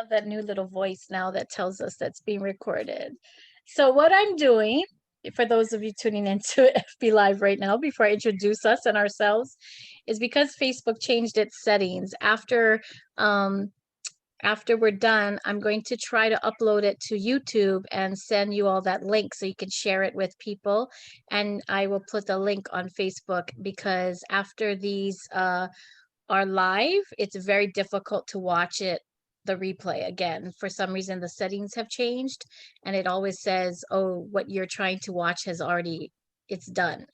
love that new little voice now that tells us that's being recorded. So what I'm doing, for those of you tuning into FB Live right now, before I introduce us and ourselves, is because Facebook changed its settings. After we're done, I'm going to try to upload it to YouTube and send you all that link so you can share it with people. And I will put the link on Facebook, because after these are live, it's very difficult to watch it, the replay again. For some reason, the settings have changed, and it always says, oh, what you're trying to watch has already, it's done,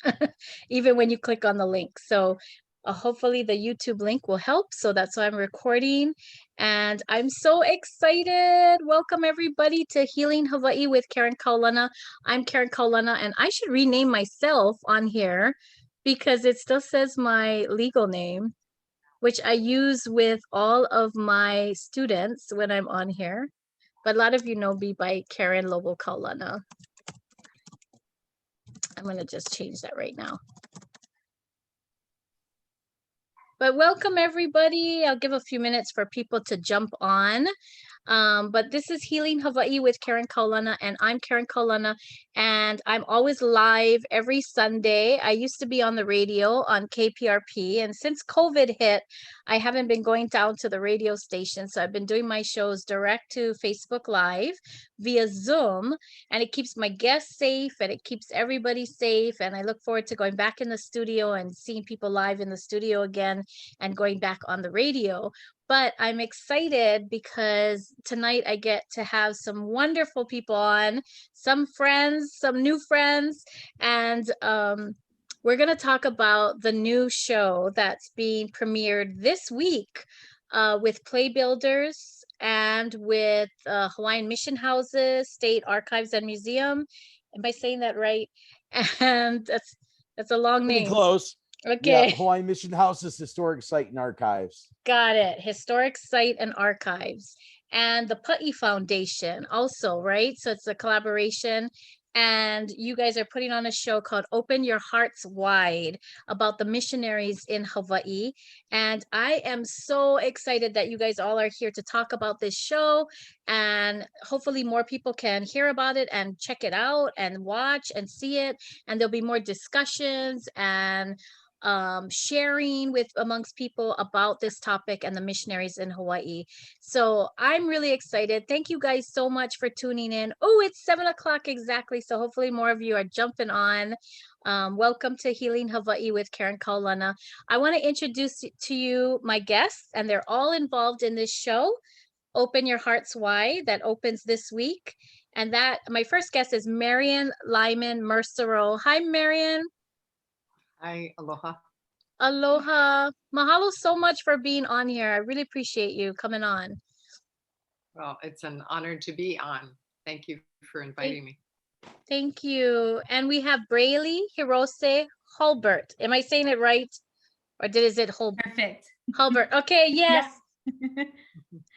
even when you click on the link. So hopefully the YouTube link will help. So that's why I'm recording. And I'm so excited. Welcome everybody to Healing Hawaii with Karen Kaulana. I'm Karen Kaulana, and I should rename myself on here because it still says my legal name, which I use with all of my students when I'm on here. But a lot of you know me by Karen Lobo Kaulana. I'm going to just change that right now. But welcome everybody. I'll give a few minutes for people to jump on. But this is Healing Hawaii with Karen Kaulana, and I'm Karen Kaulana, and I'm always live every Sunday. I used to be on the radio on KPRP, and since COVID hit, I haven't been going down to the radio station, so I've been doing my shows direct to Facebook Live via Zoom, and it keeps my guests safe, and it keeps everybody safe, and I look forward to going back in the studio and seeing people live in the studio again and going back on the radio. But I'm excited because tonight I get to have some wonderful people on, some friends, some new friends, and we're going to talk about the new show that's being premiered this week with Play Builders and with Hawaiian Mission Houses, State Archives and Museum. Am I saying that right? And that's a long name. Pretty close. Okay. Yeah, Hawaiian Mission Houses, Historic Site and Archives. Got it. Historic Site and Archives. And the Pu'i Foundation also, right? So it's a collaboration. And you guys are putting on a show called Open Your Hearts Wide about the missionaries in Hawaii. And I am so excited that you guys all are here to talk about this show. And hopefully more people can hear about it and check it out and watch and see it. And there'll be more discussions and sharing with amongst people about this topic and the missionaries in Hawaii. So I'm really excited. Thank you guys so much for tuning in. Oh, it's 7 o'clock exactly. So hopefully more of you are jumping on. Welcome to Healing Hawaii with Karen Kaulana. I want to introduce to you my guests, and they're all involved in this show, Open Your Hearts Wide, that opens this week. And that my first guest is Marion Lyman-Mersereau. Hi, Marion. Hi, aloha. Aloha. Mahalo so much for being on here. I really appreciate you coming on. Well, it's an honor to be on. Thank you for inviting me. Thank you. And we have Brailey Hirose-Hulbert. Am I saying it right? Or is it Hulbert? Perfect. Hulbert. Okay, yes. Yeah.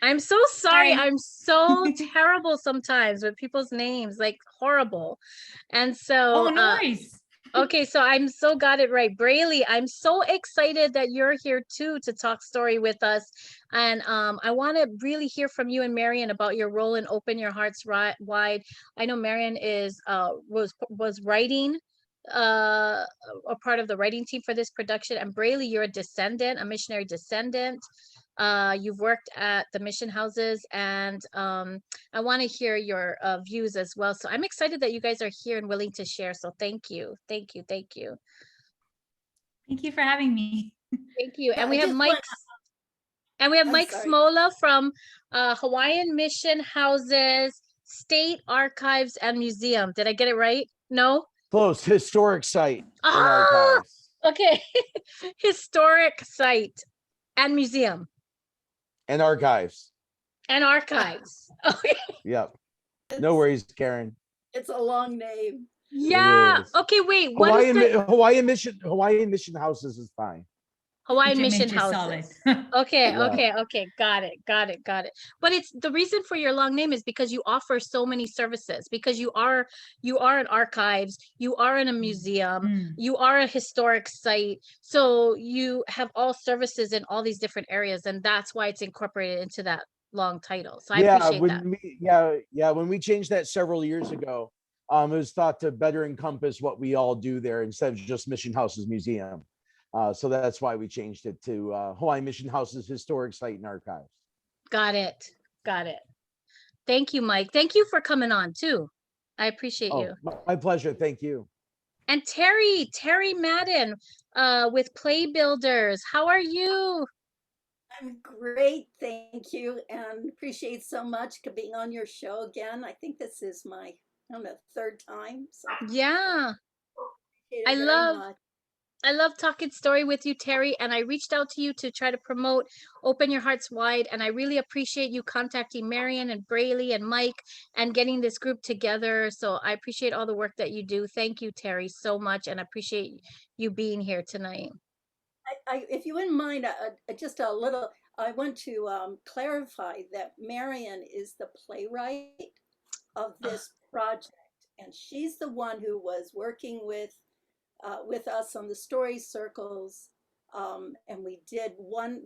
I'm so sorry. I'm so terrible sometimes with people's names, like horrible. And so oh, nice. Okay, so I'm so got it right. Brailey, I'm so excited that you're here too to talk story with us. And I want to really hear from you and Marion about your role in Open Your Hearts Wide. I know Marion is was writing a part of the writing team for this production. And Brailey, you're a descendant, a missionary descendant. You've worked at the mission houses, and I want to hear your views as well. So I'm excited that you guys are here and willing to share. So thank you. Thank you. Thank you. Thank you for having me. Thank you. And we have Mike. And we have Mike Smola from Hawaiian Mission Houses, State Archives and Museum. Did I get it right? No? Close. Historic Site and Ah, Archives. okay. Historic Site and Museum. And Archives. And Archives. Okay. Yep. No worries, Karen. It's a long name. Yeah. Okay, wait. What is the Hawaiian Mission Houses is fine. Hawaiian Mission is Houses. solid. Okay, Yeah. okay. Got it. But it's the reason for your long name is because you offer so many services, because you are in archives, you are in a museum, you are a historic site. So you have all services in all these different areas, and that's why it's incorporated into long title. So I Yeah, appreciate that. when we changed that several years ago, it was thought to better encompass what we all do there instead of just Mission Houses Museum. So that's why we changed it to Hawaii Mission Houses Historic Site and Archives. Got it. Got it. Thank you, Mike. Thank you for coming on too. I appreciate Oh, you. my pleasure. Thank you. And Terri Madden with Play Builders. How are you? I'm great, thank you, and appreciate so much being on your show again. I think this is my, I don't know, third time. So Yeah. appreciate I it very love much. I love talking story with you, Terri, and I reached out to you to try to promote Open Your Hearts Wide, and I really appreciate you contacting Marion and Brailey and Mike and getting this group together. So I appreciate all the work that you do. Thank you, Terri, so much, and I appreciate you being here tonight. If you wouldn't mind, just a little, I want to clarify that Marion is the playwright of this project, and she's the one who was working with us on the story circles. And we did one,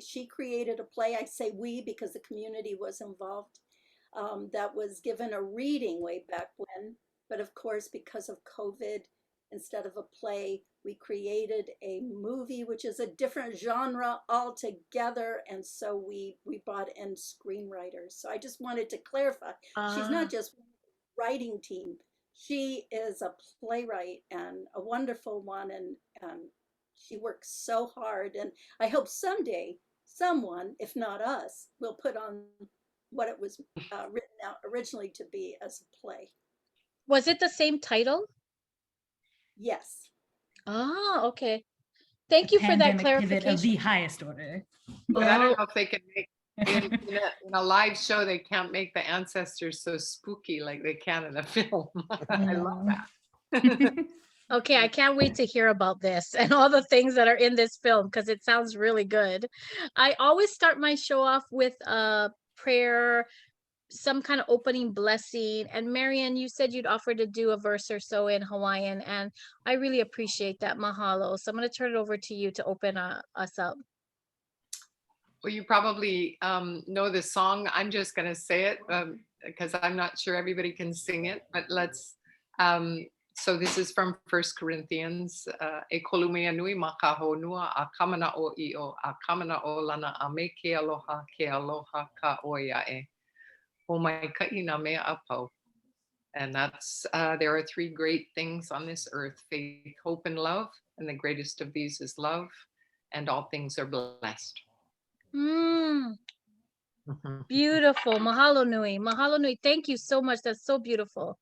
she created a play. I say we because the community was involved, that was given a reading way back when. But of course, because of COVID, instead of a play, we created a movie, which is a different genre altogether. And so we brought in screenwriters. So I just wanted to clarify, she's not just writing team. She is a playwright and a wonderful one, and she works so hard. And I hope someday someone, if not us, will put on what it was written out originally to be as a play. Was it the same title? Yes. Oh, okay. Thank you for that Pandemic pivot of clarification. the highest order. But I Oh, don't know if they can make in a live show, they can't make the ancestors so spooky like they can in a film. I love that. okay, I can't wait to hear about this and all the things that are in this film because it sounds really good. I always start my show off with a prayer, some kind of opening blessing. And Marion, you said you'd offer to do a verse or so in Hawaiian, and I really appreciate that. Mahalo. So I'm going to turn it over to you to open us up. Well, you probably know the song. I'm just going to say it because I'm not sure everybody can sing it, but let's. So this is from 1 Corinthians. E kolumea nui makahonua a kamana o io a kamana o lana a me ke aloha ka oia e. O mai kaina mea apau. And that's, there are three great things on this earth: faith, hope, and love. And the greatest of these is love, and all things are blessed. Beautiful. Mahalo nui. Mahalo nui. Thank you so much. That's so beautiful.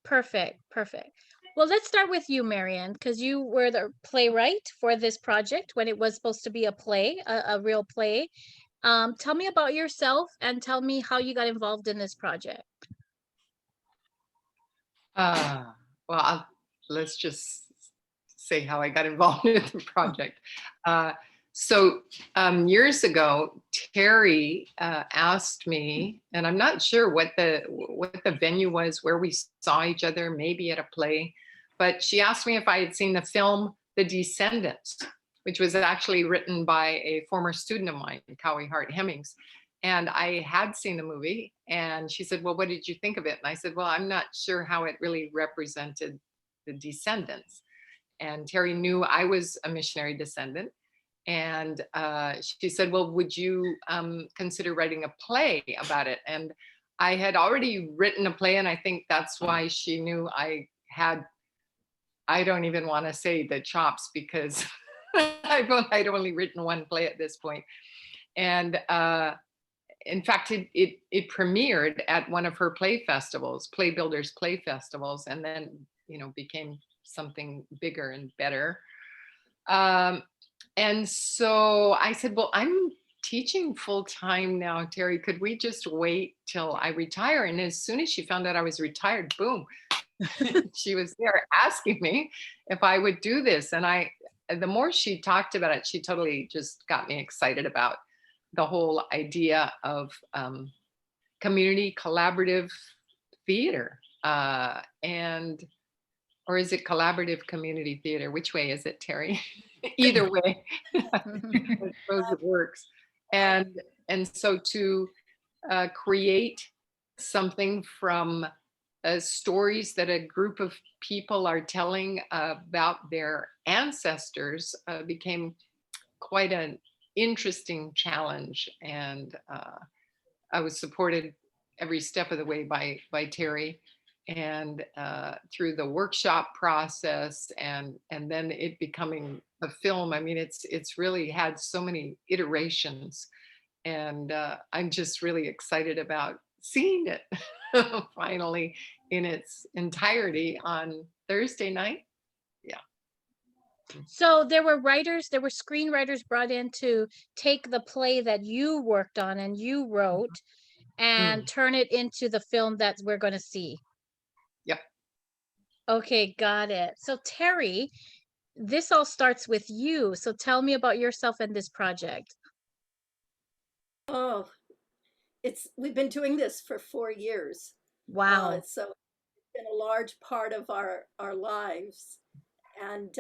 Perfect. Perfect. Well, let's start with you, Marion, because you were the playwright for this project when it was supposed to be a play, a real play. Tell me about yourself and tell me how you got involved in this project. Well, let's just say how I got involved in the project. So years ago, Terri asked me, and I'm not sure what the venue was where we saw each other, maybe at a play, but she asked me if I had seen the film The Descendants, which was actually written by a former student of mine, Kaui Hart Hemmings. And I had seen the movie, and she said, well, what did you think of it? And I said, well, I'm not sure how it really represented the descendants. And Terri knew I was a missionary descendant. And she said, well, would you consider writing a play about it? And I had already written a play, and I think that's why she knew I don't even want to say the chops, because I'd only written one play at this point. And in fact, it premiered at one of her play festivals, Play Builders Play Festivals, and then, became something bigger and better. And so I said, well, I'm teaching full time now, Terri. Could we just wait till I retire? And as soon as she found out I was retired, boom, she was there asking me if I would do this. And the more she talked about it, she totally just got me excited about the whole idea of community collaborative theater. Or is it collaborative community theater? Which way is it, Terri? Either way, I suppose it works. And so to create something from stories that a group of people are telling about their ancestors became quite an interesting challenge. And I was supported every step of the way by Terri, and through the workshop process, and then it becoming a film. I mean, it's really had so many iterations, and I'm just really excited about seeing it finally in its entirety on Thursday night. Yeah. So there were screenwriters brought in to take the play that you worked on and you wrote and turn it into the film that we're going to see. Yep. Okay, got it. So Terri, this all starts with you. So tell me about yourself and this project. Oh, we've been doing this for 4 years. Wow. So it's been a large part of our lives. And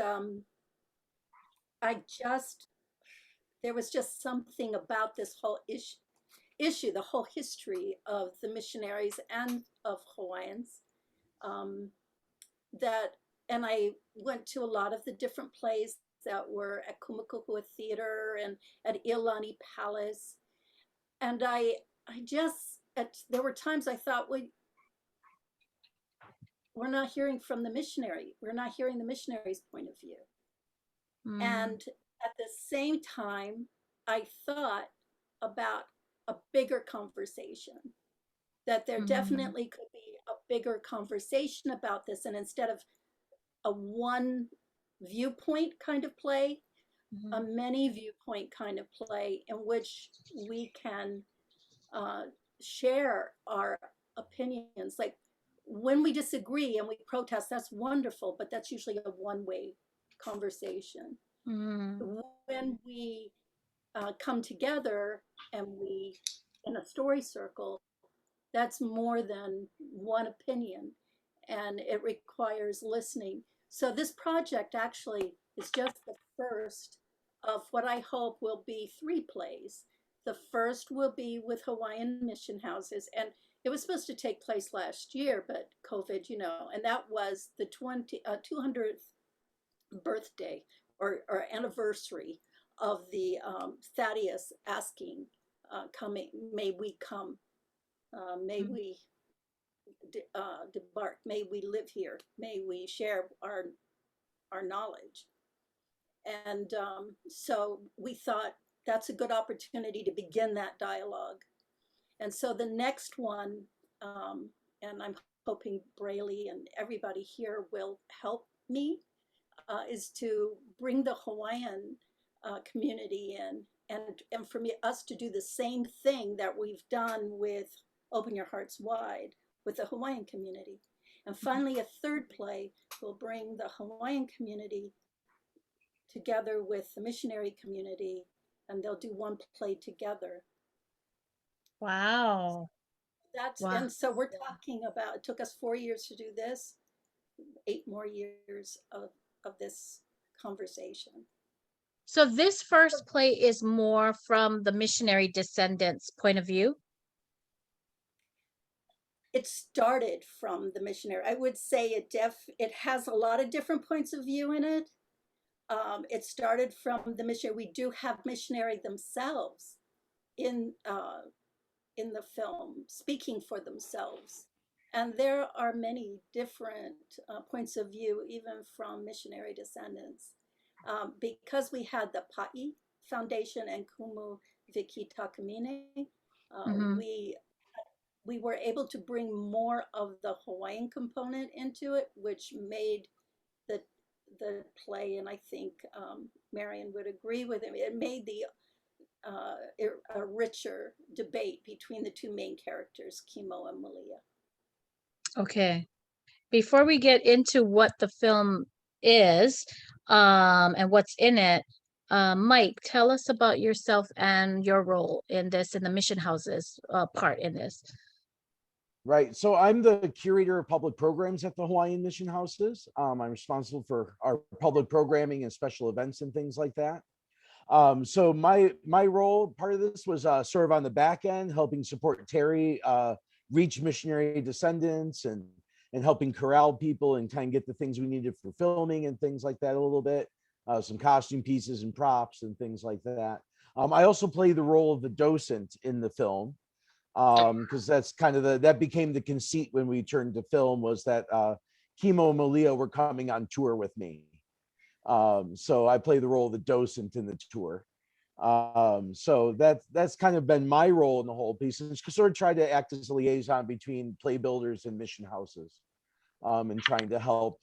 there was just something about this whole issue, the whole history of the missionaries and of Hawaiians, and I went to a lot of the different plays that were at Kumakukua Theater and at Iolani Palace. And there were times I thought, we're not hearing from the missionary. We're not hearing the missionary's point of view. And at the same time, I thought about a bigger conversation, that there definitely could be a bigger conversation about this. And instead of a one viewpoint kind of play, a many viewpoint kind of play in which we can share our opinions. Like when we disagree and we protest, that's wonderful, but that's usually a one-way conversation. When we come together and we in a story circle, that's more than one opinion, and it requires listening. So this project actually is just the first of what I hope will be 3 plays. The first will be with Hawaiian mission houses, and it was supposed to take place last year, but COVID, and that was the 200th birthday or anniversary of the Thaddeus asking, coming, may we come, may we debark, may we live here, may we share our knowledge. And so we thought that's a good opportunity to begin that dialogue. And so the next one, and I'm hoping Brailey and everybody here will help me, is to bring the Hawaiian community in, and for us to do the same thing that we've done with Open Your Hearts Wide with the Hawaiian community. And finally, a third play will bring the Hawaiian community together with the missionary community, and they'll do one play together. Wow. And so we're talking about, it took us 4 years to do this, 8 more years of this conversation. So this first play is more from the missionary descendants' point of view? It started from the missionary. I would say it has a lot of different points of view in it. It started from the missionary. We do have missionary themselves in the film, speaking for themselves. And there are many different points of view, even from missionary descendants. Because we had the Pa'i Foundation and Kumu Viki Takamine, we were able to bring more of the Hawaiian component into it, which made the play, and I think Marion would agree with him, it made a richer debate between the 2 main characters, Kimo and Malia. Okay. Before we get into what the film is and what's in it, Mike, tell us about yourself and your role in this, in the mission houses part in this. Right. So I'm the curator of public programs at the Hawaiian Mission Houses. I'm responsible for our public programming and special events and things like that. So my role, part of this was sort of on the back end, helping support Terri reach missionary descendants and helping corral people and kind of get the things we needed for filming and things like that a little bit, some costume pieces and props and things like that. I also play the role of the docent in the film, because that's kind of that became the conceit when we turned to film, was that Kimo and Malia were coming on tour with me. So I play the role of the docent in the tour. So that's kind of been my role in the whole piece, and sort of try to act as a liaison between play builders and mission houses, and trying to help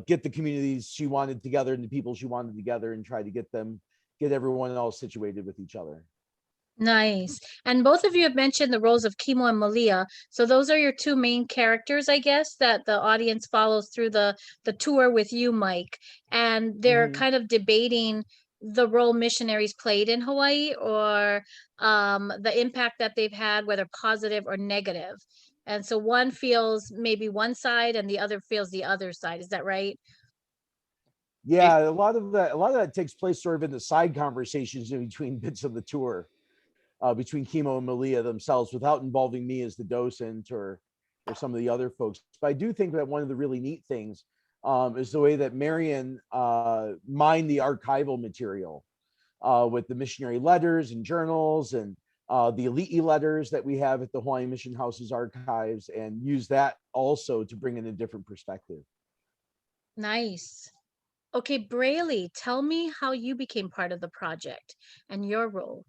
get the communities she wanted together and the people she wanted together, and try to get everyone else situated with each other. Nice. And both of you have mentioned the roles of Kimo and Malia. So those are your two main characters, I guess, that the audience follows through the tour with you, Mike. And they're kind of debating the role missionaries played in Hawaii, or the impact that they've had, whether positive or negative. And so one feels maybe one side and the other feels the other side. Is that right? Yeah, a lot of that takes place sort of in the side conversations in between bits of the tour, between Kimo and Malia themselves, without involving me as the docent or some of the other folks. But I do think that one of the really neat things is the way that Marion mined the archival material with the missionary letters and journals and the Ali'i letters that we have at the Hawaiian Mission House's archives, and use that also to bring in a different perspective. Nice. Okay, Brailey, tell me how you became part of the project and your role.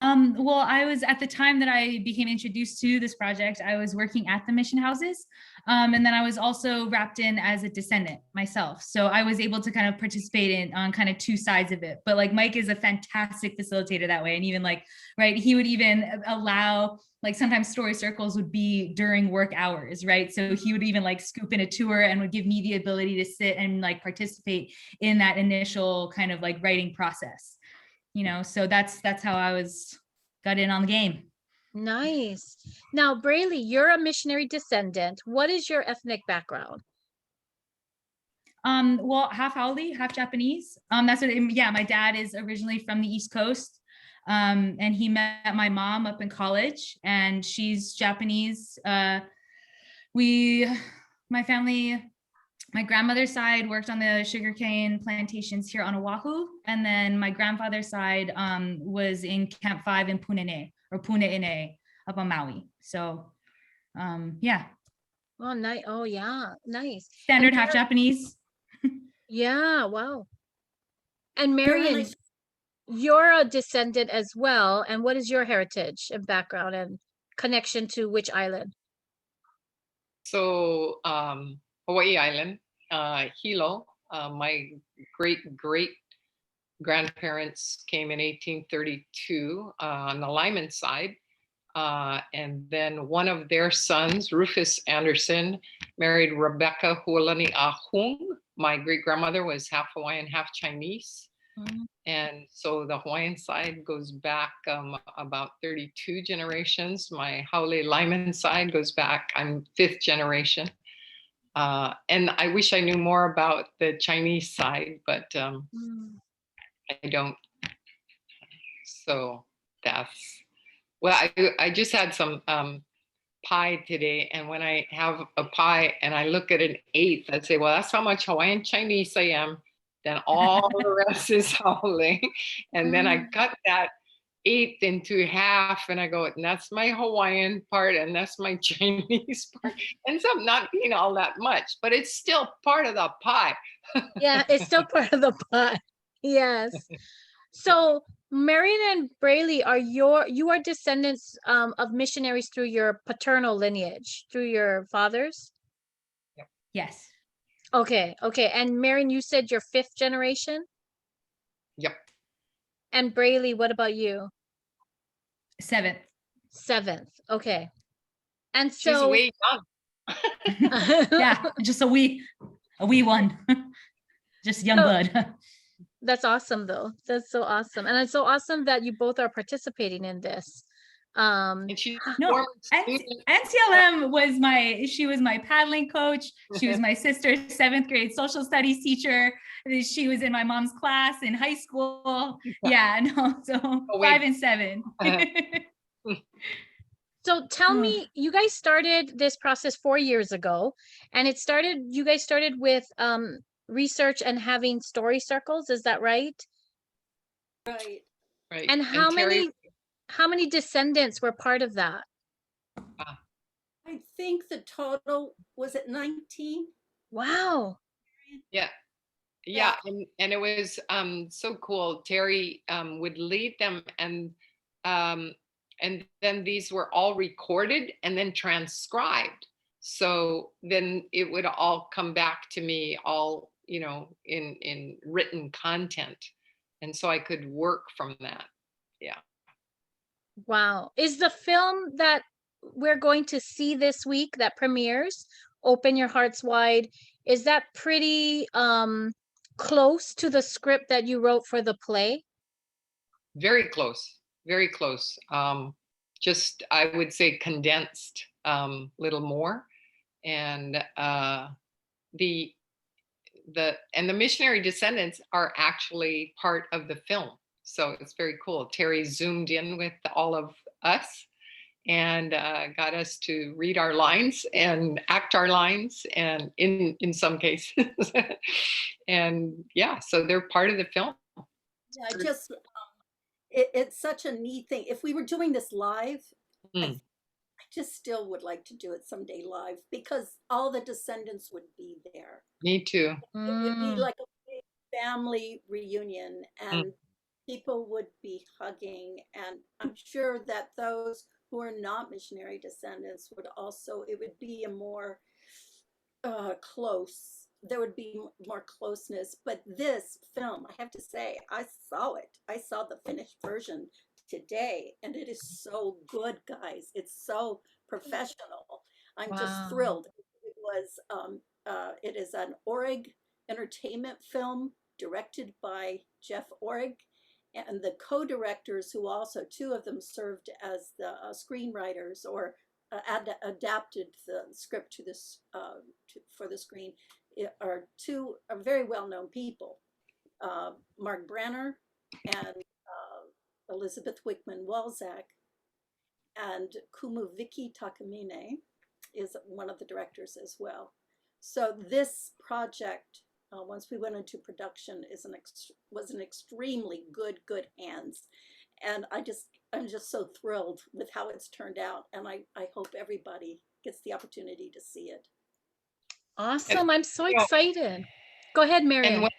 Well, I was, at the time that I became introduced to this project, I was working at the mission houses. And then I was also wrapped in as a descendant myself. So I was able to kind of participate on kind of two sides of it. But like Mike is a fantastic facilitator that way. And even like, right, he would even allow, like sometimes story circles would be during work hours, right? So he would even like scoop in a tour and would give me the ability to sit and like participate in that initial kind of like writing process. So that's how I got in on the game. Nice. Now, Brailey, you're a missionary descendant. What is your ethnic background? Well, half Hawai'i, half Japanese. That's what. Yeah, my dad is originally from the East Coast, and he met my mom up in college, and she's Japanese. My family. My grandmother's side worked on the sugarcane plantations here on Oahu. And then my grandfather's side was in Camp 5 in Pune'ene up on Maui. So, yeah. Oh, nice. Oh, yeah. Nice. Standard half Japanese. Yeah, wow. And Marion, you're a descendant as well. And what is your heritage and background and connection to which island? So, Hawaii Island, Hilo. My great grandparents came in 1832 on the Lyman side. And then one of their sons, Rufus Anderson, married Rebecca Hualani Ahung. My great grandmother was half Hawaiian, half Chinese. And so the Hawaiian side goes back about 32 generations. My Haole Lyman side goes back, I'm 5th generation. And I wish I knew more about the Chinese side, but I don't. So that's, well, I just had some pie today. And when I have a pie and I look at an 8th, I'd say, well, that's how much Hawaiian Chinese I am. Then all the rest is Haole. And then I cut that 8th into half and I go, and that's my Hawaiian part and that's my Chinese part. Ends up not being all that much, but it's still part of the pie. Yeah, it's still part of the pie. Yes. So Marion and Brailey, you are descendants of missionaries through your paternal lineage, through your fathers? Yep. Yes. Okay. And Marion, you said you're 5th generation? Yep. And Brailey, what about you? 7th. 7th. Okay. And She's so way young. Yeah, just a wee one. Just young blood. That's awesome though. That's so awesome. And it's so awesome that you both are participating in this. And she's No, former student. NCLM was she was my paddling coach. She was my sister's 7th grade social studies teacher. She was in my mom's class in high school. Yeah, no, so 5 and 7. So tell me, you guys started this process 4 years ago, and you guys started with research and having story circles, is that right? Right. Right. And how many descendants were part of that? I think the total was it 19? Wow. Yeah. Yeah. And it was so cool. Terri would lead them, and then these were all recorded and then transcribed. So then it would all come back to me all, in written content. And so I could work from that. Yeah. Wow. Is the film that we're going to see this week that premieres, Open Your Hearts Wide, is that pretty close to the script that you wrote for the play? Very close. Very close. Just, I would say, condensed little more. And the missionary descendants are actually part of the film. So it's very cool. Terri zoomed in with all of us and got us to read our lines and act our lines, and in some cases. And yeah, so they're part of the film. Yeah, it's such a neat thing. If we were doing this live, I just still would like to do it someday live, because all the descendants would be there. Me too. It would be like a big family reunion, and people would be hugging. And I'm sure that those who are not missionary descendants would also, it would be a more close, there would be more closeness. But this film, I have to say, I saw the finished version today, and it is so good, guys. It's so professional. I'm just thrilled. It is an Oreg entertainment film directed by Jeff Oreg, and the co-directors, who also, 2 of them served as the screenwriters, or adapted the script to this for the screen, are 2 very well-known people, Mark Branner and Elizabeth Wickman-Walzak, and Kumu Vicky Takamine is one of the directors as well. So this project, once we went into production, was an extremely good hands, and I'm just so thrilled with how it's turned out, and I hope everybody gets the opportunity to see it. Awesome. I'm so excited. Go ahead, Marion. And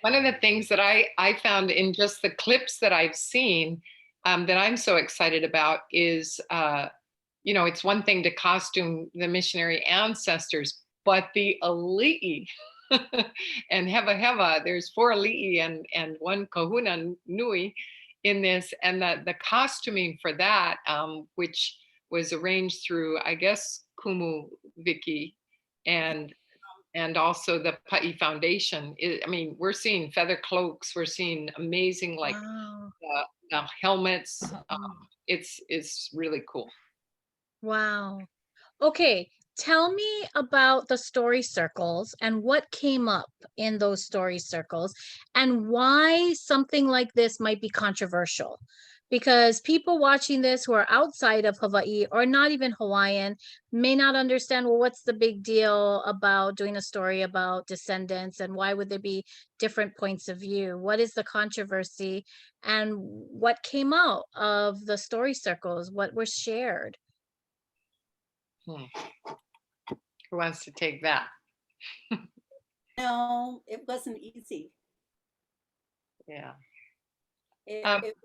one of the things that I found in just the clips that I've seen that I'm so excited about is, it's one thing to costume the missionary ancestors, but the ali'i and heva, there's 4 ali'i and 1 kahuna nui in this, and the costuming for that, which was arranged through, I guess, Kumu Vicky and also the Pa'i Foundation. We're seeing feather cloaks, we're seeing amazing helmets. It's really cool. Wow. Okay, tell me about the story circles and what came up in those story circles, and why something like this might be controversial. Because people watching this who are outside of Hawaii or not even Hawaiian may not understand, well, what's the big deal about doing a story about descendants, and why would there be different points of view? What is the controversy, and what came out of the story circles? What was shared? Who wants to take that? No, it wasn't easy. Yeah. It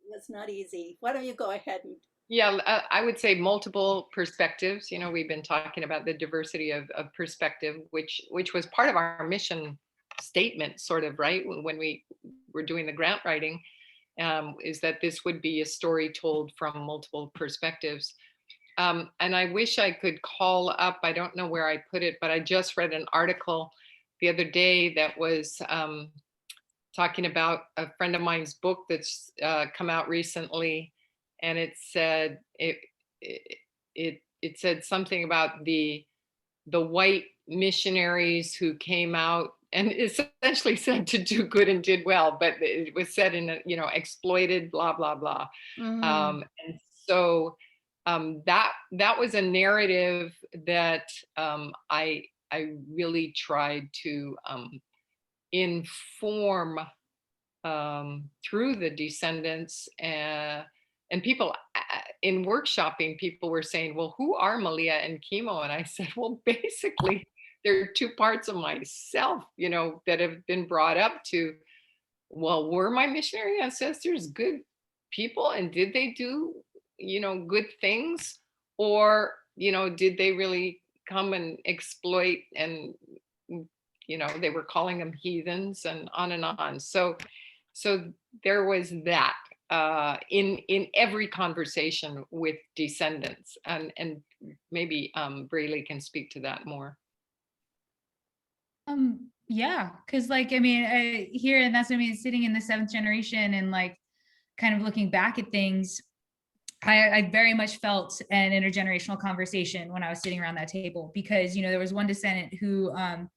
was not easy. Why don't you go ahead? Yeah, I would say multiple perspectives. We've been talking about the diversity of perspective, which was part of our mission statement, sort of, right? When we were doing the grant writing, is that this would be a story told from multiple perspectives. And I wish I could call up, I don't know where I put it, but I just read an article the other day that was talking about a friend of mine's book that's come out recently. and it said it said something about the white missionaries who came out, and essentially said to do good and did well, but it was said in a, exploited, blah blah blah. And so that was a narrative that I really tried to inform through the descendants, and people in workshopping, people were saying, well, who are Malia and Kimo? And I said, well, basically there are two parts of myself, that have been brought up to, well, were my missionary ancestors good people, and did they do, good things, or, did they really come and exploit, and, they were calling them heathens, and on and on. So there was that in every conversation with descendants, and maybe Brailey can speak to that more. Yeah, because I hear, and that's what I mean, sitting in the 7th generation and kind of looking back at things, I very much felt an intergenerational conversation when I was sitting around that table, because there was one descendant who I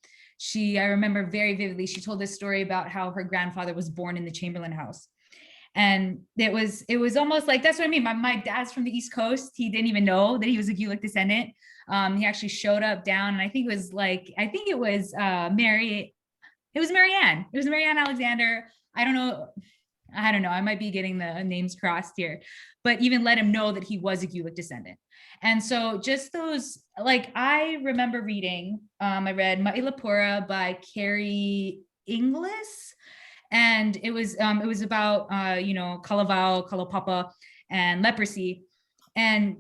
remember very vividly, she told this story about how her grandfather was born in the Chamberlain house. And it was almost like, that's what I mean. My dad's from the East Coast. He didn't even know that he was a Gulick descendant. He actually showed up down, and I think it was Marianne. It was Marianne Alexander. I don't know. I might be getting the names crossed here, but even let him know that he was a Gulick descendant. And so just those, I remember reading, I read Ma'ilapura by Carrie Inglis. And it was about, Kalavao, Kalapapa, and leprosy. And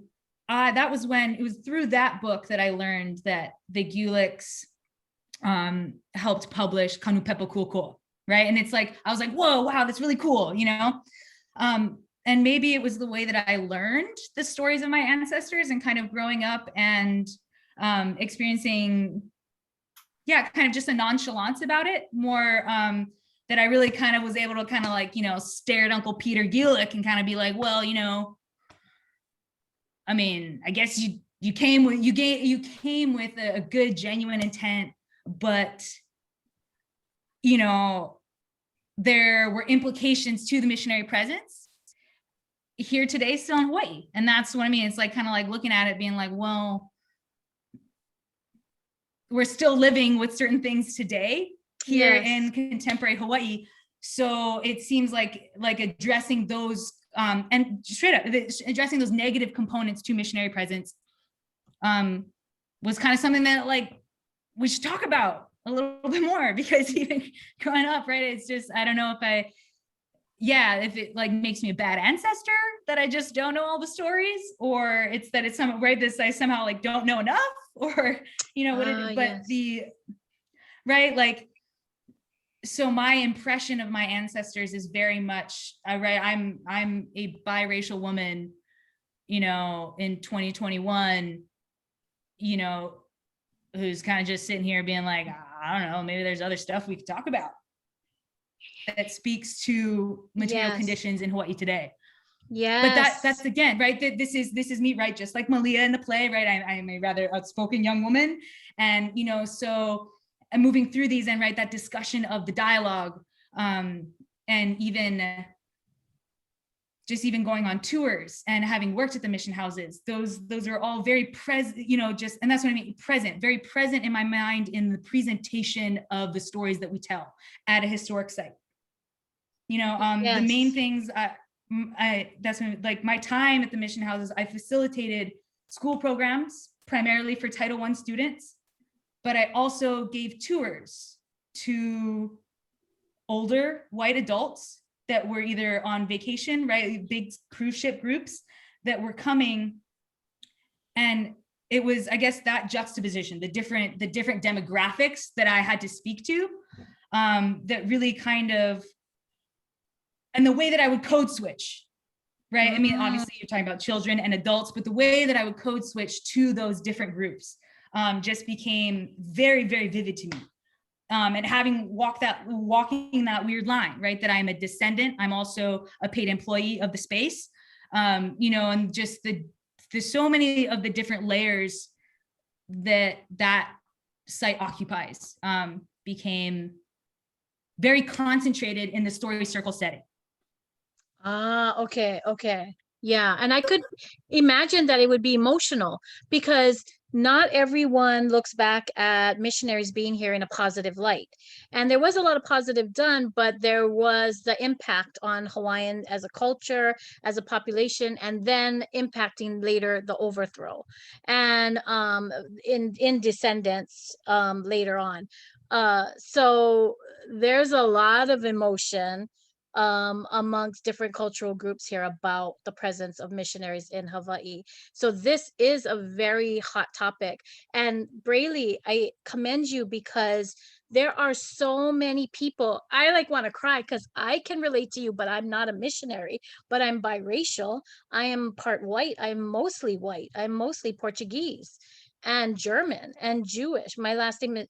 that was when, it was through that book that I learned that the Gulicks helped publish Kanupepa Kuoko, right? And it's I was like, whoa, wow, that's really cool, And maybe it was the way that I learned the stories of my ancestors, and kind of growing up and experiencing, kind of just a nonchalance about it more, that I really kind of was able to kind of stare at Uncle Peter Gulick and kind of be like, well, I guess you came with a good, genuine intent, but there were implications to the missionary presence here today, still in Hawaii. And that's what I mean. It's kind of looking at it being well, we're still living with certain things today here in contemporary Hawaii. So it seems like addressing those and straight up addressing those negative components to missionary presence was kind of something that we should talk about a little bit more, because even growing up, right, it's just, I don't know if it makes me a bad ancestor that I just don't know all the stories, or it's that it's some right this I somehow don't know enough, or what it is, but so my impression of my ancestors is very much I'm a biracial woman, in 2021, who's kind of just sitting here being I don't know, maybe there's other stuff we could talk about that speaks to material conditions in Hawaii today. Yeah. But that's again, right? This is me, right? Just like Malia in the play, right? I'm a rather outspoken young woman. And, so I'm moving through these, and that discussion of the dialogue, and even going on tours and having worked at the mission houses, those are all very present, and that's what I mean, very present in my mind in the presentation of the stories that we tell at a historic site. The main things, that's when, my time at the mission houses, I facilitated school programs primarily for Title I students, but I also gave tours to older white adults that were either on vacation, right? Big cruise ship groups that were coming. And it was, I guess, that juxtaposition, the different demographics that I had to speak to, that really kind of, and the way that I would code switch, right? I mean, obviously you're talking about children and adults, but the way that I would code switch to those different groups just became very, very vivid to me. And having walking that weird line, right? That I'm a descendant, I'm also a paid employee of the space. and just there's so many of the different layers that site occupies became very concentrated in the story circle setting. Okay. Yeah. And I could imagine that it would be emotional because not everyone looks back at missionaries being here in a positive light. And there was a lot of positive done, but there was the impact on Hawaiian as a culture, as a population, and then impacting later the overthrow. And in descendants later on. So there's a lot of emotion amongst different cultural groups here about the presence of missionaries in Hawaii. So this is a very hot topic. And Brailey, I commend you because there are so many people. I want to cry because I can relate to you, but I'm not a missionary, but I'm biracial. I am part white. I'm mostly white. I'm mostly Portuguese and German and Jewish. My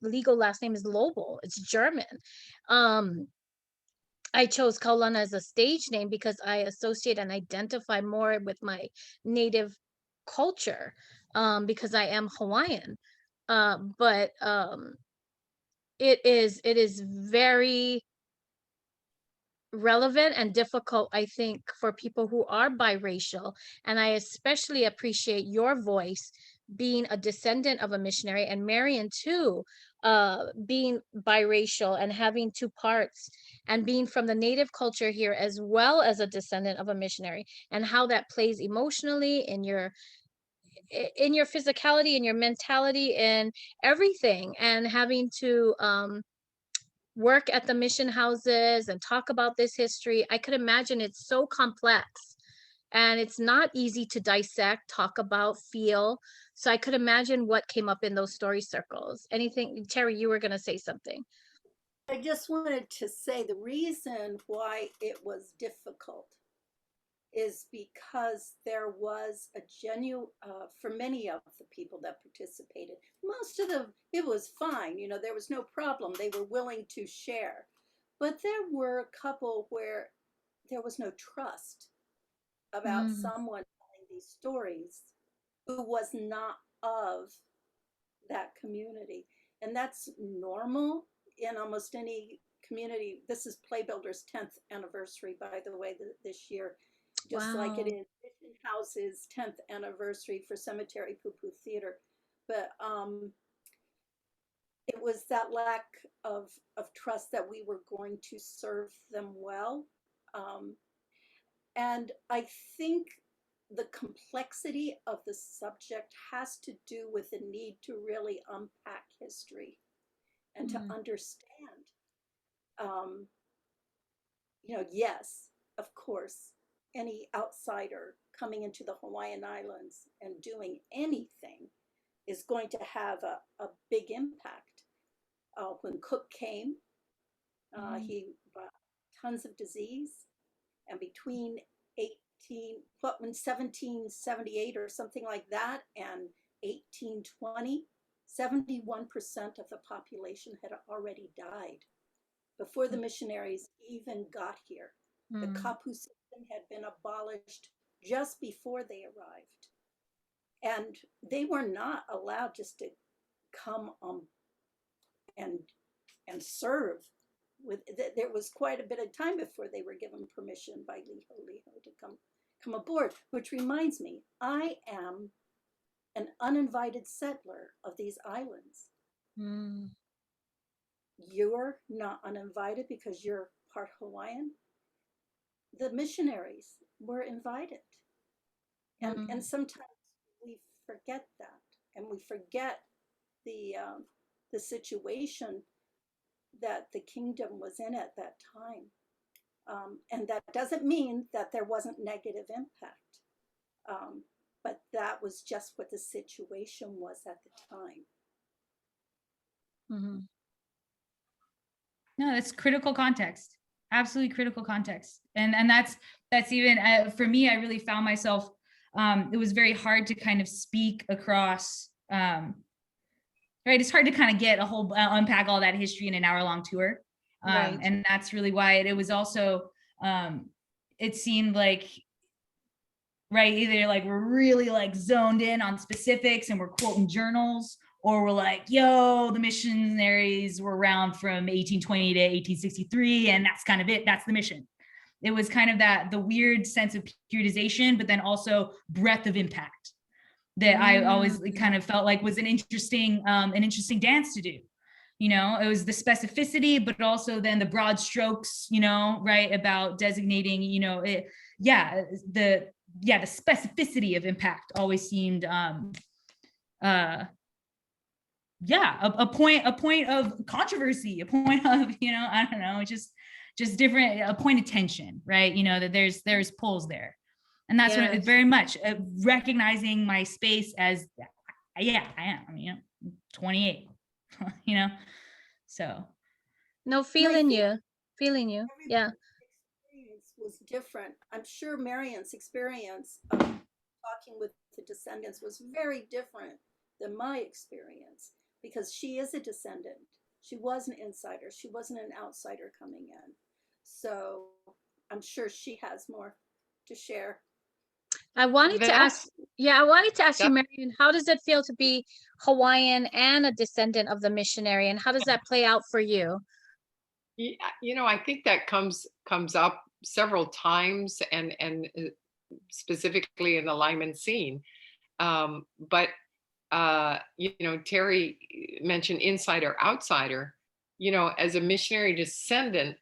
legal last name is Lobel. It's German. I chose Kaulana as a stage name because I associate and identify more with my native culture because I am Hawaiian. But it is very relevant and difficult, I think, for people who are biracial. And I especially appreciate your voice being a descendant of a missionary, and Marion too, being biracial and having two parts and being from the native culture here as well as a descendant of a missionary, and how that plays emotionally in your physicality, in your mentality, and everything, and having to work at the mission houses and talk about this history. I could imagine it's so complex and it's not easy to dissect, talk about, feel. So I could imagine what came up in those story circles. Anything, Terri, you were going to say something. I just wanted to say the reason why it was difficult is because there was a genuine, for many of the people that participated, most of them, it was fine. There was no problem. They were willing to share. But there were a couple where there was no trust about someone telling these stories who was not of that community. And that's normal in almost any community. This is Playbuilder's 10th anniversary, by the way, this year, just like it is Mission House's 10th anniversary for Cemetery Poo-Poo Theater. But it was that lack of trust that we were going to serve them well. And I think the complexity of the subject has to do with the need to really unpack history and to understand. Yes, of course, any outsider coming into the Hawaiian Islands and doing anything is going to have a big impact. When Cook came, he brought tons of disease, and between 1778 or something like that and 1820, 71% of the population had already died before the missionaries even got here. The kapu system had been abolished just before they arrived. And they were not allowed just to come and serve. There was quite a bit of time before they were given permission by Liho to come aboard, which reminds me, I am an uninvited settler of these islands. You're not uninvited because you're part Hawaiian. The missionaries were invited. And sometimes we forget that, and we forget the situation that the kingdom was in at that time. And that doesn't mean that there wasn't negative impact, but that was just what the situation was at the time. No, that's critical context. Absolutely critical context. And that's even for me, I really found myself, it was very hard to kind of speak across, right? It's hard to kind of get a whole, unpack all that history in an hour-long tour. Right. And that's really why it was also, it seemed like right? Either like we're really like zoned in on specifics and we're quoting journals, or we're like, yo, the missionaries were around from 1820 to 1863, and that's kind of it. That's the mission. It was kind of the weird sense of periodization, but then also breadth of impact that I always kind of felt like was an interesting dance to do. You know, it was the specificity, but also then the broad strokes, you know, right, about designating, you know, the specificity of impact always seemed a point of controversy, a point of, you know, I don't know, just different, a point of tension, right? You know, that there's pulls there. And that's what it very much recognizing my space as, I am, you know, 28, you know, so. No, feeling you. Yeah. Experience was different. I'm sure Marion's experience of talking with the descendants was very different than my experience, because she is a descendant. She was an insider. She wasn't an outsider coming in. So I'm sure she has more to share. I wanted to ask you, Marion, how does it feel to be Hawaiian and a descendant of the missionary, and how does that play out for you? You know, I think that comes up several times, and specifically in the Lyman scene. But you know, Terri mentioned insider, outsider. You know, as a missionary descendant,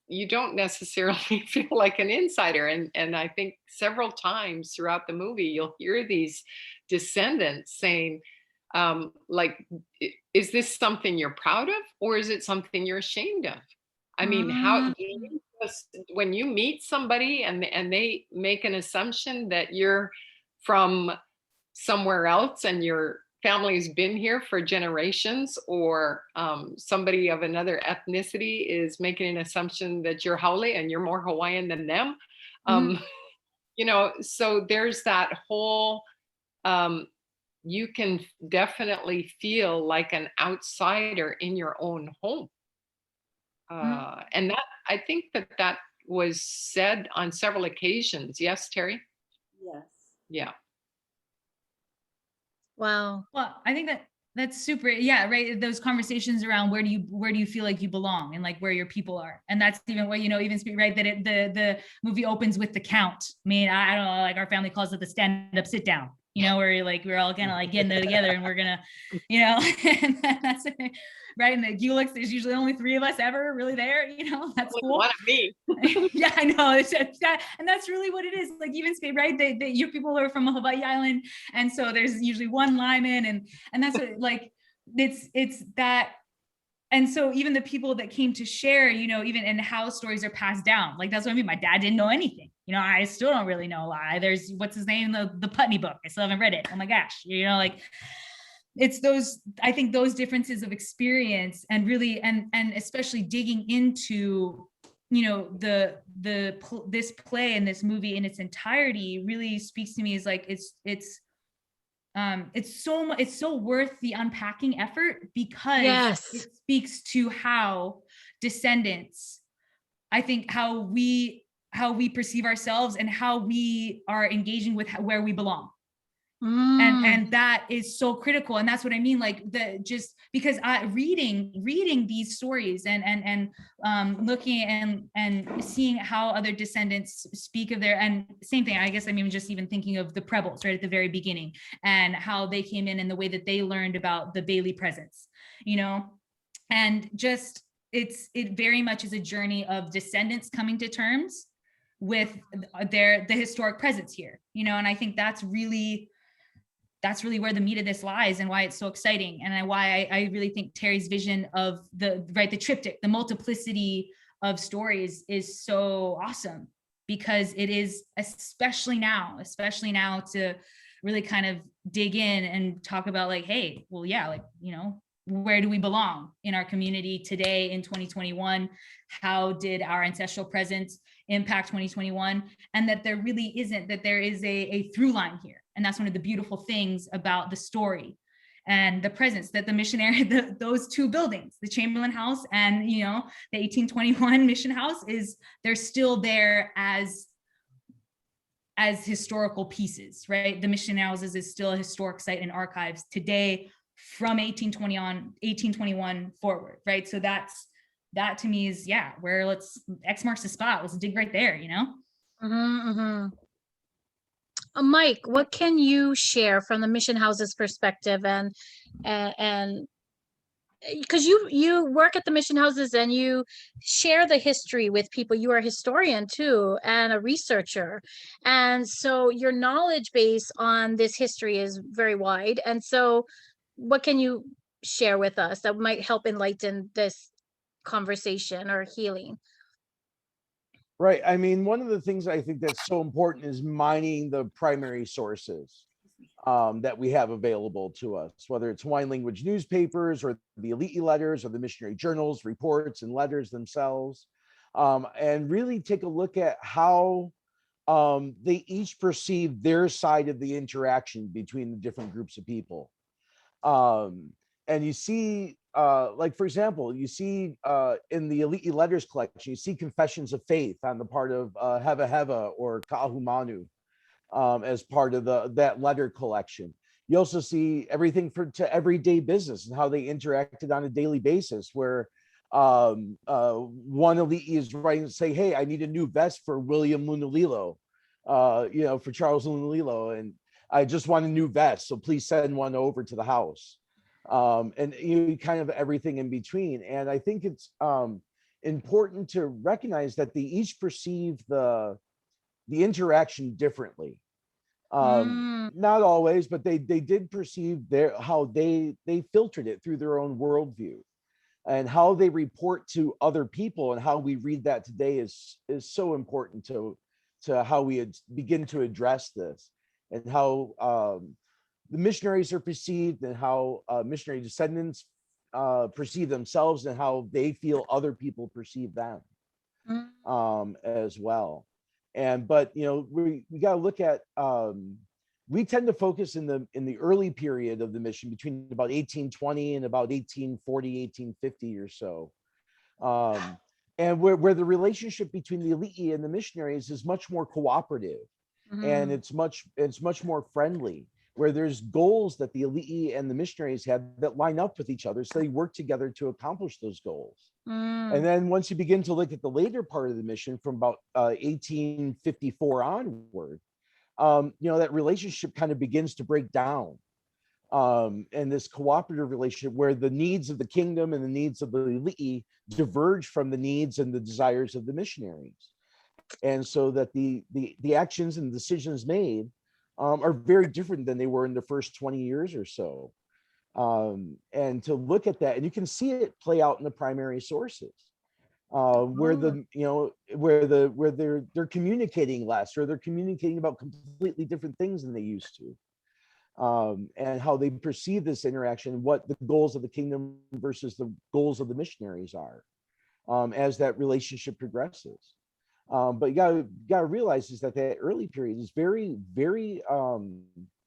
you don't necessarily feel like an insider. And I think several times throughout the movie, you'll hear these descendants saying, like, is this something you're proud of, or is it something you're ashamed of? I mean, how do you just, when you meet somebody and they make an assumption that you're from somewhere else and your family's been here for generations, or somebody of another ethnicity is making an assumption that you're Haole and you're more Hawaiian than them, you know, so there's that whole, you can definitely feel like an outsider in your own home. And that, I think that was said on several occasions. Yes, Terri? Yes. Yeah. Wow. Well, I think that's super. Yeah. Right. Those conversations around where do you feel like you belong, and like where your people are. And that's even what, you know, even right, that the movie opens with the count. I mean, I don't know, like our family calls it the stand up, sit down, you know, where like, we're all gonna like getting there together and we're gonna, you know, and that's right. And the Gulix, there's usually only 3 of us ever really there, you know, that's cool. One of me. Yeah, I know. It's that, and that's really what it is. Like even say, right, your people are from Hawaii Island, and so there's usually one Lyman, and that's what, like, it's that. And so even the people that came to share, you know, even in how stories are passed down, like that's what I mean. My dad didn't know anything. You know, I still don't really know a lot. There's, what's his name, the Putney book. I still haven't read it. Oh my gosh, you know, like it's those, I think those differences of experience, and really, and especially digging into, you know, this play and this movie in its entirety really speaks to me as like, it's so worth the unpacking effort, because it speaks to how descendants, I think, how we perceive ourselves and how we are engaging with where we belong. And that is so critical. And that's what I mean, like just because reading these stories and looking and seeing how other descendants speak of their, and same thing, I guess, I mean, just even thinking of the Prebles right at the very beginning, and how they came in and the way that they learned about the Bailey presence, you know, and just, it very much is a journey of descendants coming to terms with the historic presence here, you know, and I think that's really where the meat of this lies, and why it's so exciting, and why I really think Terri's vision of the triptych, the multiplicity of stories, is so awesome, because it is, especially now to really kind of dig in and talk about like, hey, well, yeah, like, you know, where do we belong in our community today in 2021? How did our ancestral presence impact 2021? And that there really isn't, that there is a through line here. And that's one of the beautiful things about the story and the presence that the missionary, those 2 buildings, the Chamberlain House and, you know, the 1821 Mission House, they're still there as as historical pieces, right? The mission houses is still a historic site in archives today from 1821 forward, right? So that to me is, yeah, where X marks the spot. Let's dig right there, you know? Mike, what can you share from the mission houses perspective, and because you work at the mission houses and you share the history with people. You are a historian too and a researcher, and so your knowledge base on this history is very wide. And so what can you share with us that might help enlighten this conversation or healing? Right. I mean, one of the things I think that's so important is mining the primary sources that we have available to us, whether it's Hawaiian language newspapers or the Hali'i letters or the missionary journals, reports, and letters themselves, and really take a look at how they each perceive their side of the interaction between the different groups of people. And you see, like, for example, you see in the Hali'i letters collection, you see confessions of faith on the part of Heva Heva or Ka'ahumanu as part of that letter collection. You also see everything to everyday business and how they interacted on a daily basis, where one Hali'i is writing to say, hey, I need a new vest for William Lunalilo, for Charles Lunalilo, and I just want a new vest, so please send one over to the house. And kind of everything in between. And I think it's important to recognize that they each perceive the interaction differently. Not always, but they did perceive how they filtered it through their own worldview, and how they report to other people and how we read that today is so important to how we begin to address this, and how the missionaries are perceived, and how missionary descendants perceive themselves, and how they feel other people perceive them as well. But we got to look at, we tend to focus in the early period of the mission between about 1820 and about 1840, 1850 or so. And where the relationship between the Hali'i and the missionaries is much more cooperative, and it's much more friendly, where there's goals that the Hali'i and the missionaries have that line up with each other, so they work together to accomplish those goals. And then once you begin to look at the later part of the mission, from about 1854 onward, that relationship kind of begins to break down, and this cooperative relationship where the needs of the kingdom and the needs of the Hali'i diverge from the needs and the desires of the missionaries, and so that the actions and decisions made are very different than they were in the first 20 years or so. And to look at that, and you can see it play out in the primary sources, where they're communicating less, or they're communicating about completely different things than they used to, and how they perceive this interaction, what the goals of the kingdom versus the goals of the missionaries are, as that relationship progresses. But you gotta realize is that early period is very, very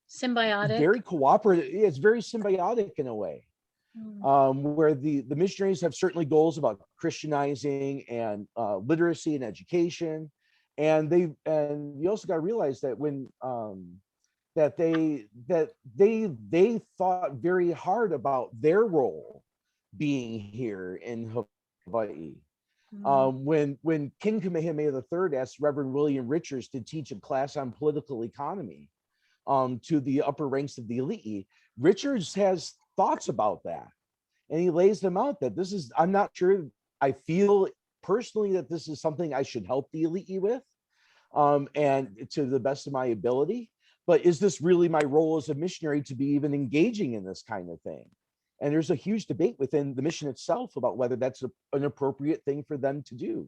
symbiotic, very cooperative. It's very symbiotic in a way, where the missionaries have certainly goals about Christianizing and literacy and education, and you also got to realize that when that they thought very hard about their role being here in Hawaii. When King Kamehameha III asked Reverend William Richards to teach a class on political economy to the upper ranks of the Hali'i, Richards has thoughts about that, and he lays them out that I'm not sure, I feel personally that this is something I should help the Hali'i with, and to the best of my ability, but is this really my role as a missionary to be even engaging in this kind of thing? And there's a huge debate within the mission itself about whether that's an appropriate thing for them to do.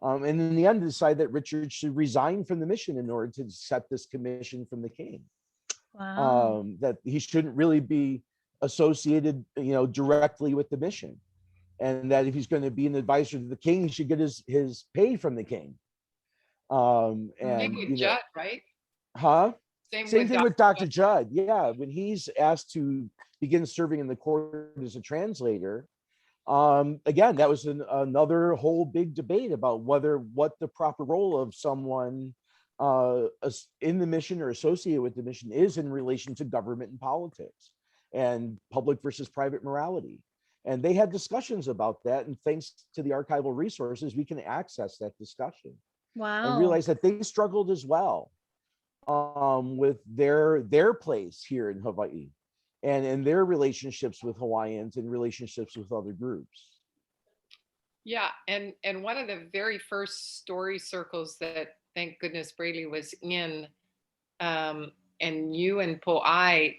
And in the end, decided that Richard should resign from the mission in order to accept this commission from the king. Wow. That he shouldn't really be associated, directly with the mission, and that if he's going to be an advisor to the king, he should get his pay from the king. And with Judd, right? Huh? Same thing with Dr. Judd. Yeah, when he's asked to begin serving in the court as a translator, again, that was another whole big debate about what the proper role of someone in the mission or associated with the mission is in relation to government and politics and public versus private morality. And they had discussions about that. And thanks to the archival resources, we can access that discussion and Wow. realize that they struggled as well with their place here in Hawaii and in their relationships with Hawaiians and relationships with other groups. Yeah, and one of the very first story circles that, thank goodness, Brailey was in, and you and Po'ai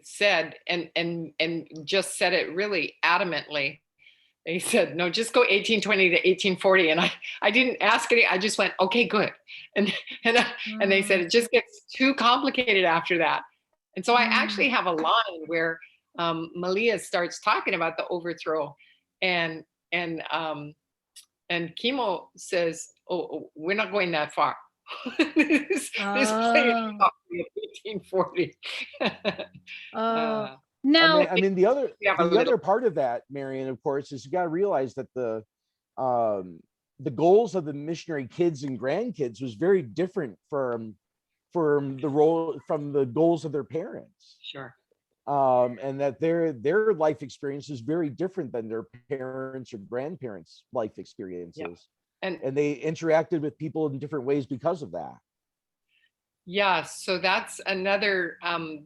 said, and just said it really adamantly. They said, no, just go 1820 to 1840. And I didn't ask any, I just went, okay, good. And they said, it just gets too complicated after that. And so I actually have a line where Malia starts talking about the overthrow, and Kimo says, oh, we're not going that far. this play is probably 1840. Now, I mean, the other part of that, Marion, of course, is you got to realize that the goals of the missionary kids and grandkids was very different from the goals of their parents. Sure. And that their life experience is very different than their parents or grandparents' life experiences. Yep. And they interacted with people in different ways because of that. Yeah, so that's another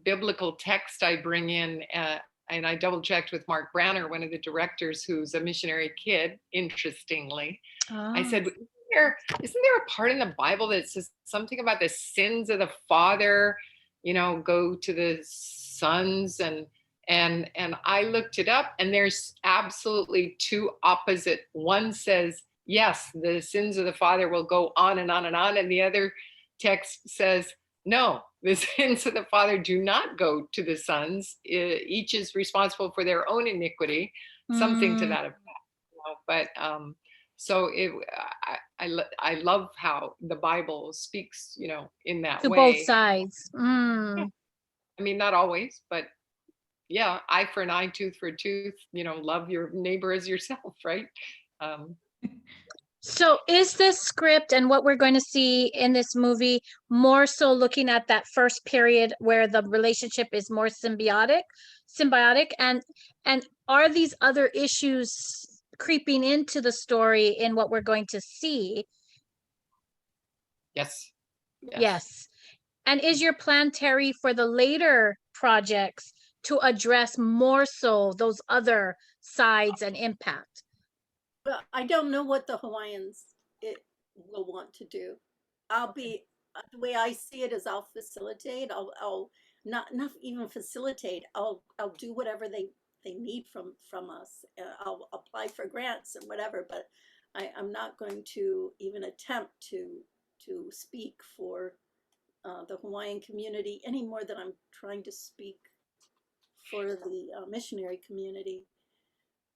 biblical text I bring in, and I double checked with Mark Branner, one of the directors who's a missionary kid, interestingly. I said, isn't there a part in the Bible that says something about the sins of the father, go to the sons? And I looked it up, and there's absolutely two opposite. One says, yes, the sins of the father will go on and on and on. And the other text says, no, the sins of the father do not go to the sons. Each is responsible for their own iniquity, something to that effect. But so I love how the Bible speaks, in that to way. both sides. I mean, not always, but yeah, eye for an eye, tooth for a tooth. Love your neighbor as yourself, right? So is this script and what we're going to see in this movie more so looking at that first period where the relationship is more symbiotic, and are these other issues creeping into the story in what we're going to see? Yes. Yes. And is your plan, Terri, for the later projects to address more so those other sides and impact? Well, I don't know what the Hawaiians will want to do. I'll be the way I see it is I'll facilitate. I'll not even facilitate. I'll do whatever they need from us. I'll apply for grants and whatever. But I'm not going to even attempt to speak for the Hawaiian community any more than I'm trying to speak for the missionary community.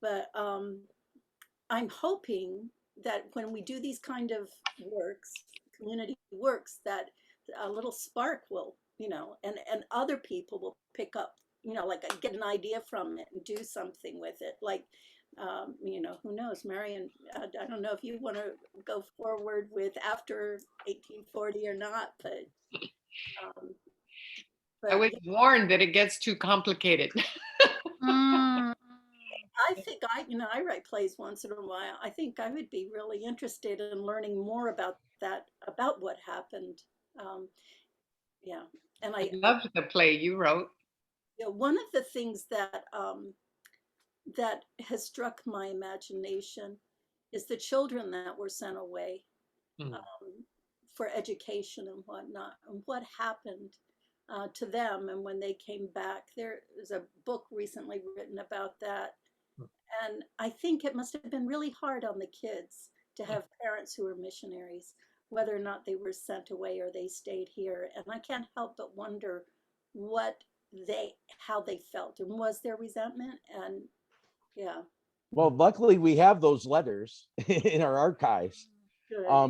But I'm hoping that when we do these kind of works, community works, that a little spark will, and other people will pick up, like get an idea from it and do something with it. Like, who knows, Marion, I don't know if you want to go forward with after 1840 or not, but I was warned that it gets too complicated. I think I write plays once in a while. I think I would be really interested in learning more about that, about what happened. Yeah, and I loved the play you wrote. One of the things that that has struck my imagination is the children that were sent away for education and whatnot, and what happened to them, and when they came back. There is a book recently written about that. And I think it must have been really hard on the kids to have parents who were missionaries, whether or not they were sent away or they stayed here. And I can't help but wonder how they felt, and was there resentment? And yeah. Well, luckily we have those letters in our archives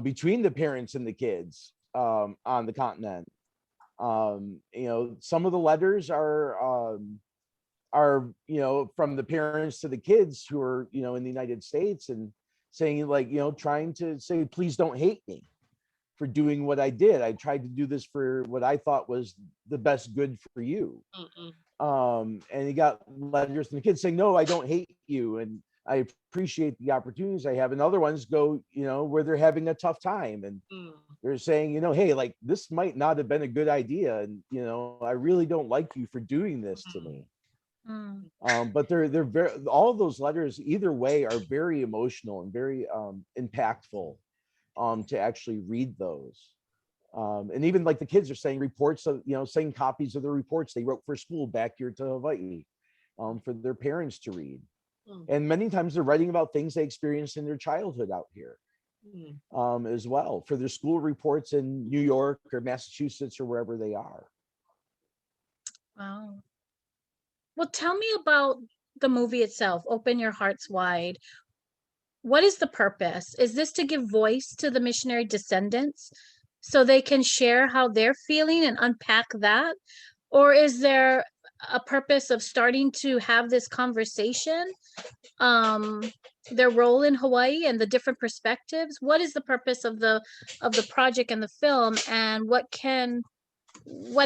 between the parents and the kids on the continent. Some of the letters are from the parents to the kids who are in the United States, and saying, like, trying to say, please don't hate me, for doing what I did. I tried to do this for what I thought was the best good for you. And he got letters from the kids saying, no, I don't hate you, and I appreciate the opportunities I have. And other ones go, where they're having a tough time, and they're saying, hey, like, this might not have been a good idea, and I really don't like you for doing this to me. But they're very, all of those letters either way are very emotional and very impactful to actually read those. And even like the kids are saying reports of, saying copies of the reports they wrote for school back here to Hawaii for their parents to read. And many times they're writing about things they experienced in their childhood out here as well, for their school reports in New York or Massachusetts or wherever they are. Wow. Well, tell me about the movie itself, Open Your Hearts Wide. What is the purpose? Is this to give voice to the missionary descendants so they can share how they're feeling and unpack that? Or is there a purpose of starting to have this conversation, their role in Hawaii and the different perspectives? What is the purpose of the project and the film, and what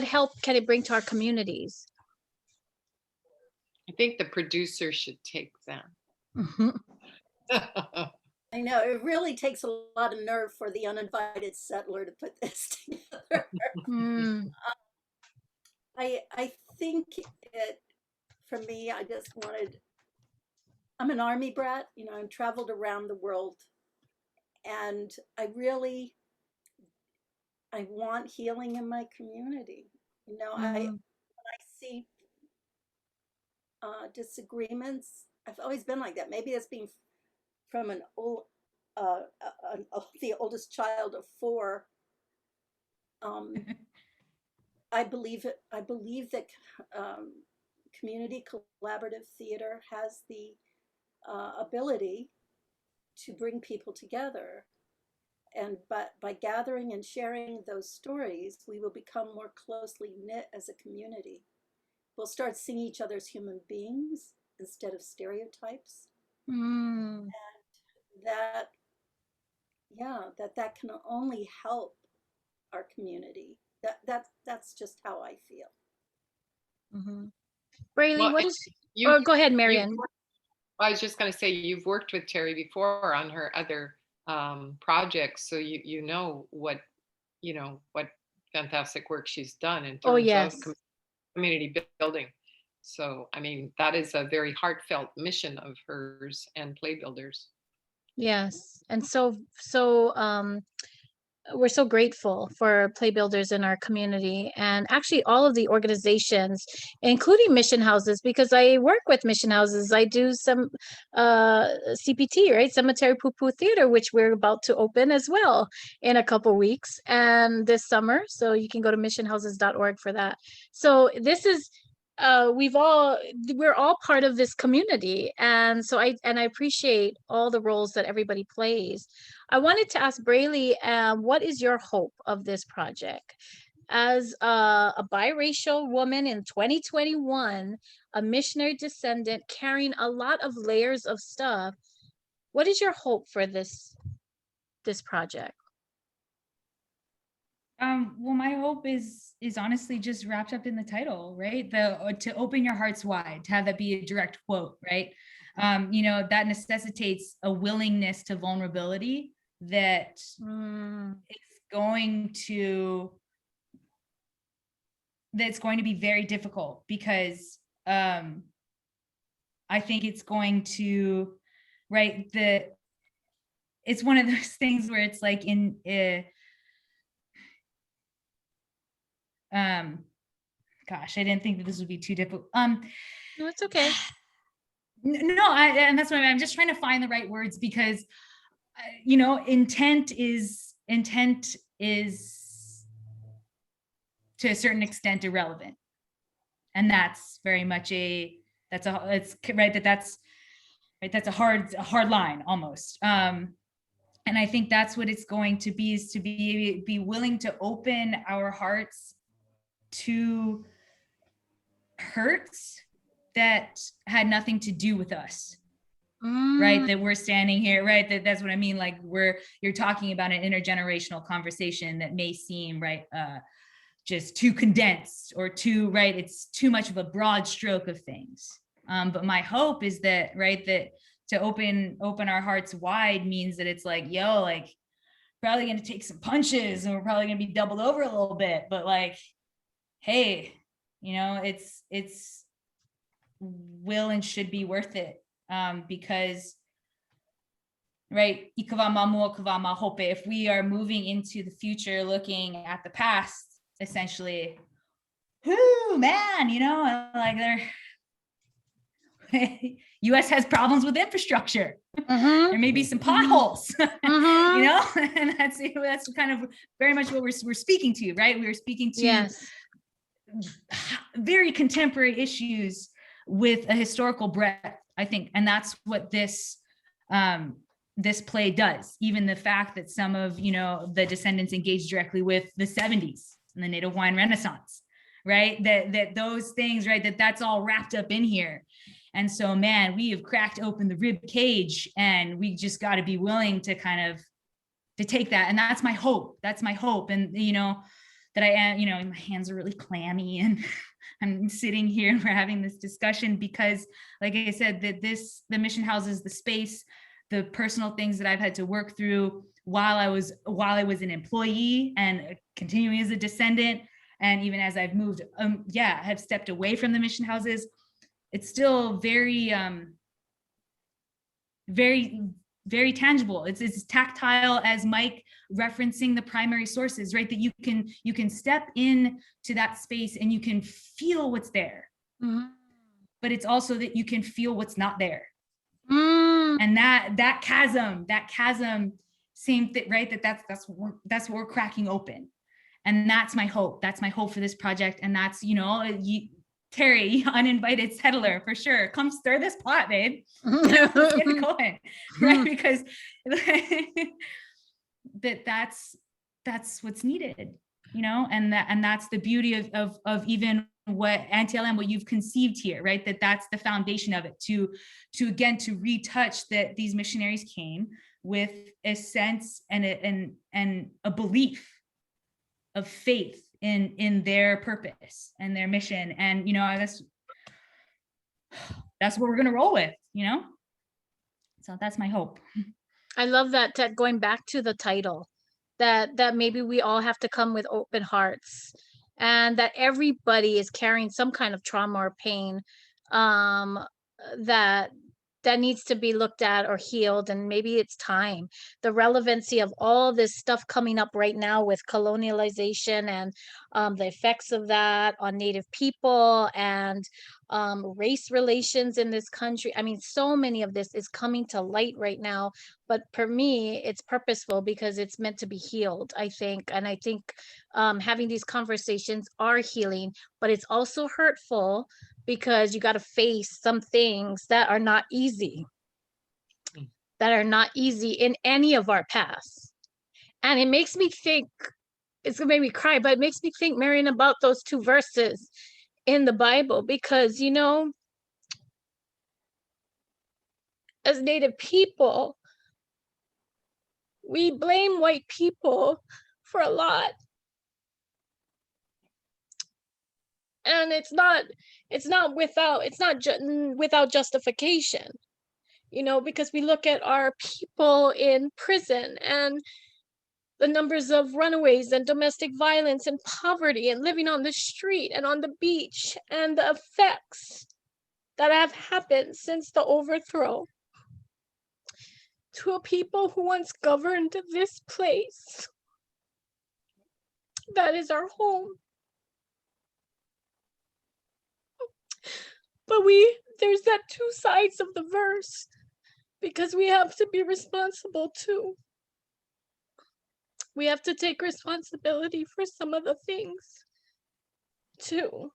help can it bring to our communities? I think the producer should take that. I know it really takes a lot of nerve for the uninvited settler to put this together. I think for me, I'm an Army brat, I've traveled around the world, and I want healing in my community. I see disagreements. I've always been like that. Maybe it's being from the oldest child of 4. I believe that community collaborative theater has the ability to bring people together, and by gathering and sharing those stories, we will become more closely knit as a community. We'll start seeing each other as human beings instead of stereotypes. And that can only help our community. That's just how I feel. Brailey, what is go ahead, Marion. I was just going to say, you've worked with Terri before on her other projects, so you know what fantastic work she's done in terms of community building. So I mean, that is a very heartfelt mission of hers and Play Builders. Yes, and so we're so grateful for Play Builders in our community, and actually all of the organizations, including mission houses, because I work with mission houses. I do some CPT, right? Cemetery Poo Poo Theater, which we're about to open as well in a couple weeks and this summer. So you can go to missionhouses.org for that. So this is we're all part of this community, and so I appreciate all the roles that everybody plays. I wanted to ask Brailey, what is your hope of this project as a biracial woman in 2021, a missionary descendant carrying a lot of layers of stuff? What is your hope for this project? Well, my hope is honestly just wrapped up in the title, right? To open your hearts wide, to have that be a direct quote, right? That necessitates a willingness to vulnerability that is going to be very difficult, because I think it's going to, right? It's one of those things where it's like gosh, I didn't think that this would be too difficult. No, it's okay. No, and that's why I'm just trying to find the right words, because intent is to a certain extent irrelevant, and that's very much that's a hard line almost. And I think that's what it's going to be, is to be willing to open our hearts to hurts that had nothing to do with us. right? That we're standing here, right? That's what I mean. Like you're talking about an intergenerational conversation that may seem, right, just too condensed or too, right, it's too much of a broad stroke of things. But my hope is that, right, that to open our hearts wide means that it's like, yo, like probably going to take some punches and we're probably going to be doubled over a little bit, but like, hey, you know, it's will and should be worth it. Because, right, if we are moving into the future, looking at the past, essentially, whoo, man, you know, like US has problems with infrastructure. There may be some potholes, you know, and that's kind of very much what we're speaking to, right? We're speaking to very contemporary issues with a historical breadth, I think, and that's what this play does. Even the fact that some of, you know, the descendants engaged directly with the 70s and the Native Hawaiian Renaissance, right? That those things, right, that's all wrapped up in here. And so, man, we have cracked open the rib cage, and we just got to be willing to kind of to take that. And that's my hope. That's my hope. And, you know, that I am, you know, my hands are really clammy and I'm sitting here and we're having this discussion because, like I said, that the mission houses, the space, the personal things that I've had to work through while I was an employee and continuing as a descendant. And even as I've moved, have stepped away from the mission houses, it's still very, very tangible. It's tactile, as Mike referencing the primary sources, right? That you can step in to that space and you can feel what's there, but it's also that you can feel what's not there. And that chasm, same thing, right? That's what we're cracking open. And that's my hope. That's my hope for this project. And that's, you know, Terri, uninvited settler, for sure. Come stir this pot, babe. Let's get it going, right? Because that's what's needed, you know, and that's the beauty of even what Auntie Ellen, what you've conceived here, right? That's the foundation of it. To again to retouch that these missionaries came with a sense and a belief of faith in their purpose and their mission. And, you know, I guess that's what we're going to roll with, you know? So that's my hope. I love that, going back to the title, that maybe we all have to come with open hearts, and that everybody is carrying some kind of trauma or pain that needs to be looked at or healed. And maybe it's time. The relevancy of all this stuff coming up right now with colonialization and the effects of that on Native people and race relations in this country. I mean, so many of this is coming to light right now. But for me, it's purposeful because it's meant to be healed, I think. And I think having these conversations are healing, but it's also hurtful because you got to face some things that are not easy, in any of our paths. And it makes me think, it's gonna make me cry, but it makes me think, Marion, about those 2 verses in the Bible, because, you know, as Native people, we blame white people for a lot. And it's not without justification, you know, because we look at our people in prison and the numbers of runaways and domestic violence and poverty and living on the street and on the beach, and the effects that have happened since the overthrow to a people who once governed this place that is our home. But there's that 2 sides of the verse, because we have to be responsible too. We have to take responsibility for some of the things too.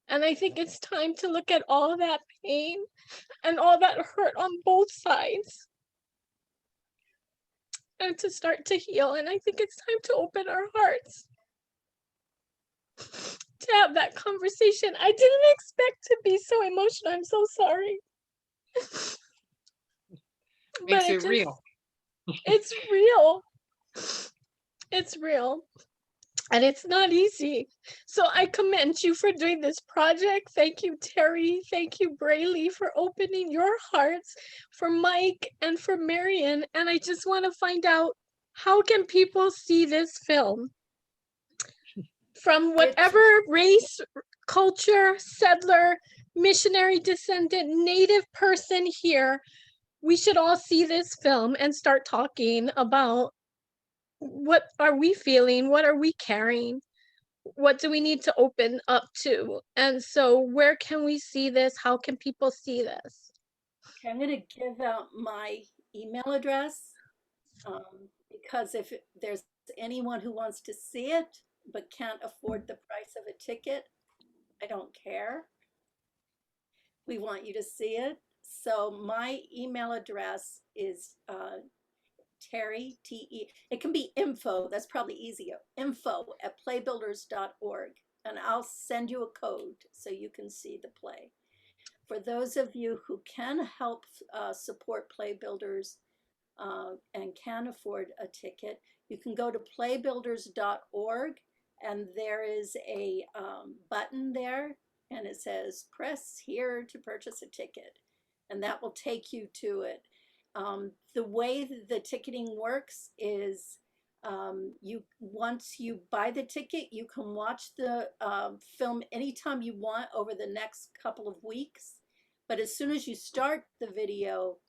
And I think it's time to look at all that pain and all that hurt on both sides and to start to heal. And I think it's time to open our hearts to have that conversation. I didn't expect to be so emotional. I'm so sorry. Makes But it real. It's real. It's real. And it's not easy. So I commend you for doing this project. Thank you, Terri. Thank you, Brailey, for opening your hearts, for Mike and for Marion. And I just want to find out, how can people see this film? From whatever race, culture, settler, missionary, descendant, native person here, we should all see this film and start talking about, what are we feeling? What are we carrying? What do we need to open up to? And so where can we see this? How can people see this? Okay, I'm going to give out my email address, because if there's anyone who wants to see it but can't afford the price of a ticket, I don't care. We want you to see it. So my email address is Terri, T-E, it can be info, that's probably easier, info@playbuilders.org, and I'll send you a code so you can see the play. For those of you who can help support Play Builders and can afford a ticket, you can go to playbuilders.org, and there is a button there, and it says press here to purchase a ticket, and that will take you to it. The way the ticketing works is once you buy the ticket, you can watch the film anytime you want over the next couple of weeks. But as soon as you start the video,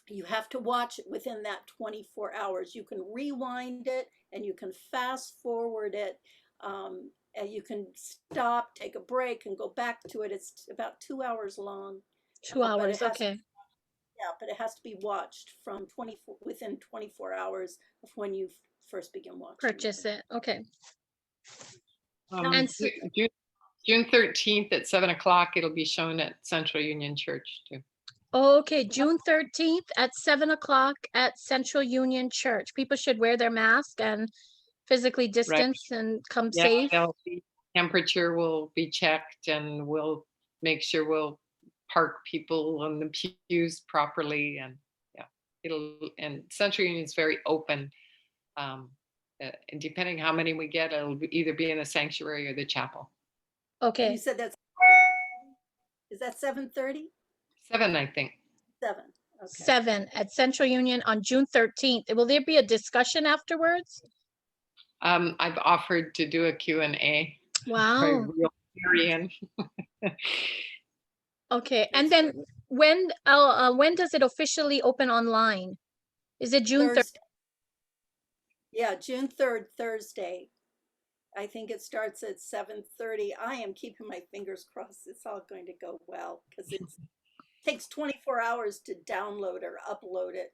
you have to watch it within that 24 hours. You can rewind it and you can fast forward it. And you can stop, take a break, and go back to it. It's about 2 hours long. 2 hours, okay. Yeah, but it has to be watched from within 24 hours of when you first begin watching. Purchase it, okay. And June 13th at 7 o'clock, it'll be shown at Central Union Church too. Okay, June 13th at 7 o'clock at Central Union Church. People should wear their mask and physically distance and come safe. Temperature will be checked, and we'll make sure we'll park people on the pews properly, and and Central Union is very open, and depending how many we get, it'll either be in the sanctuary or the chapel. Okay. You said is that 7:30? 7, I think. 7. Okay. 7 at Central Union on June 13th. Will there be a discussion afterwards? I've offered to do a Q&A. Wow. Marion. Okay, and then when does it officially open online? Is it June 3rd? Yeah, June 3rd, Thursday. I think it starts at 7:30. I am keeping my fingers crossed it's all going to go well, because it takes 24 hours to download or upload it.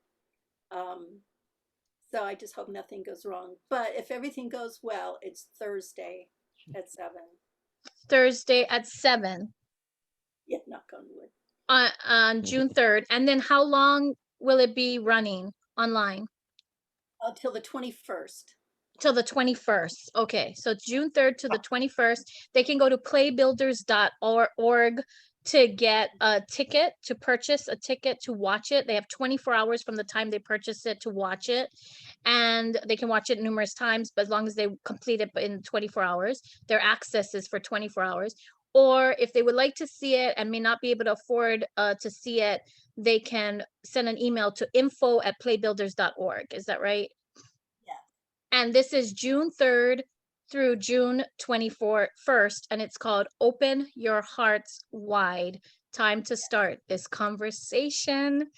So I just hope nothing goes wrong. But if everything goes well, it's Thursday at 7. Thursday at 7. Yeah, knock on wood. On June 3rd. And then how long will it be running online? Till the 21st. Till the 21st. Okay, so June 3rd to the 21st. They can go to playbuilders.org to get a ticket, to purchase a ticket to watch it. They have 24 hours from the time they purchase it to watch it. And they can watch it numerous times, but as long as they complete it in 24 hours, their access is for 24 hours. Or if they would like to see it and may not be able to afford to see it, they can send an email to info@playbuilders.org. Is that right? Yeah. And this is June 3rd through June 21st, and it's called Open Your Hearts Wide. Time to start this conversation.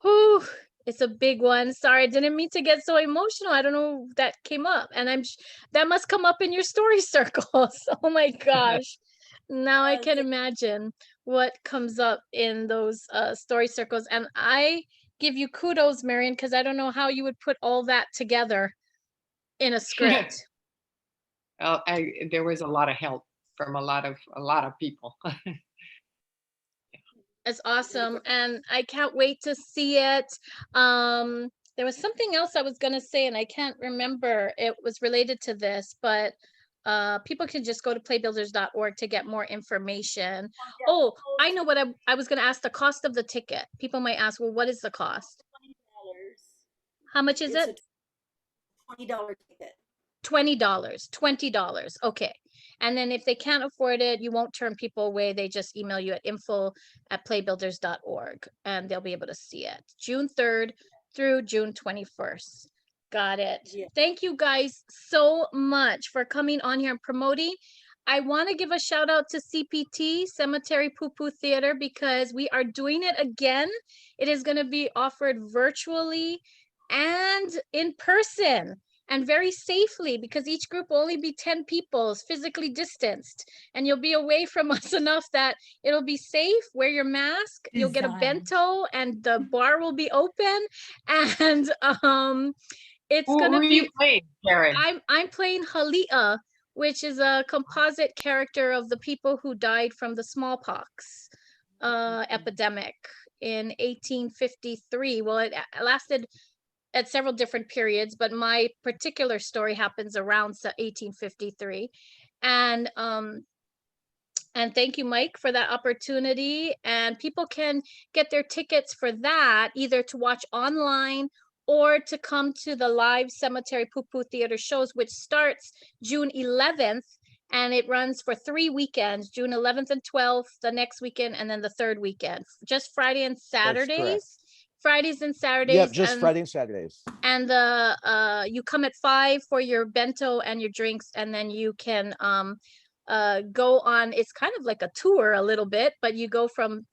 Whew, it's a big one. Sorry, I didn't mean to get so emotional. I don't know if that came up, and that must come up in your story circles. Oh my gosh. Now I can imagine what comes up in those story circles. And I give you kudos, Marion, because I don't know how you would put all that together in a script. There was a lot of help from a lot of people. It's awesome, and I can't wait to see it. There was something else I was gonna say, and I can't remember. It was related to this, but people can just go to playbuilders.org to get more information. Oh, I know what I was going to ask, the cost of the ticket. People might ask, well, what is the cost? $20. How much is It's it? a $20 ticket. $20. Okay. And then if they can't afford it, you won't turn people away. They just email you at info@playbuilders.org and they'll be able to see it. June 3rd through June 21st. Got it. Yeah. Thank you guys so much for coming on here and promoting. I want to give a shout out to CPT, Cemetery Poo Poo Theater, because we are doing it again. It is going to be offered virtually and in person, and very safely, because each group will only be 10 people, physically distanced, and you'll be away from us enough that it'll be safe. Wear your mask, you'll get a bento, and the bar will be open. And it's Who gonna are be you playing, Karen? I'm playing Hali'a, which is a composite character of the people who died from the smallpox epidemic in 1853. Well, it lasted at several different periods, but my particular story happens around 1853. And thank you, Mike, for that opportunity. And people can get their tickets for that either to watch online or to come to the live Cemetery Poo Poo Theater shows, which starts June 11th, and it runs for 3 weekends, June 11th and 12th, the next weekend, and then the third weekend, just Friday and Saturdays. Fridays and Saturdays. Yep, just Friday and Saturdays. And you come at 5 for your bento and your drinks, and then you can go on, it's kind of like a tour a little bit, but you go from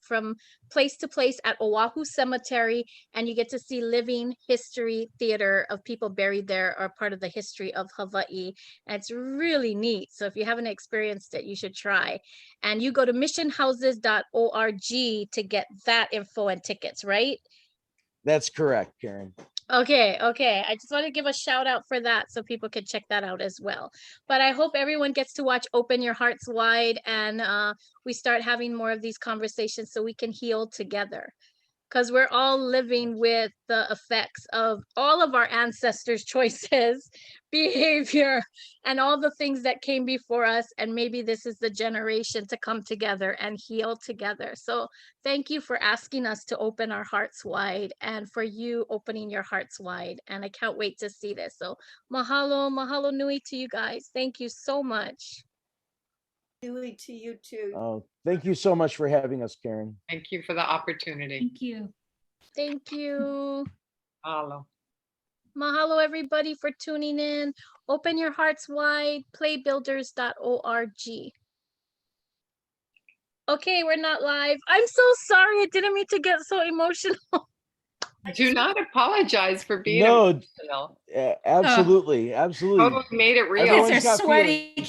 place to place at Oahu Cemetery, and you get to see living history theater of people buried there or part of the history of Hawaii. And it's really neat. So if you haven't experienced it, you should try. And you go to missionhouses.org to get that info and tickets, right? That's correct, Karen. Okay. I just want to give a shout out for that so people can check that out as well. But I hope everyone gets to watch Open Your Hearts Wide, and we start having more of these conversations so we can heal together. Because we're all living with the effects of all of our ancestors' choices, behavior, and all the things that came before us. And maybe this is the generation to come together and heal together. So thank you for asking us to open our hearts wide, and for you opening your hearts wide. And I can't wait to see this. So mahalo nui to you guys. Thank you so much. Nui to you too. Oh, thank you so much for having us, Karen. Thank you for the opportunity. Thank you. Thank you. Mahalo. Mahalo, everybody, for tuning in. Open your hearts wide, playbuilders.org. Okay, we're not live. I'm so sorry. I didn't mean to get so emotional. Do not apologize for being No, emotional. absolutely. Totally made it real. Everyone's These are got sweaty, Karen.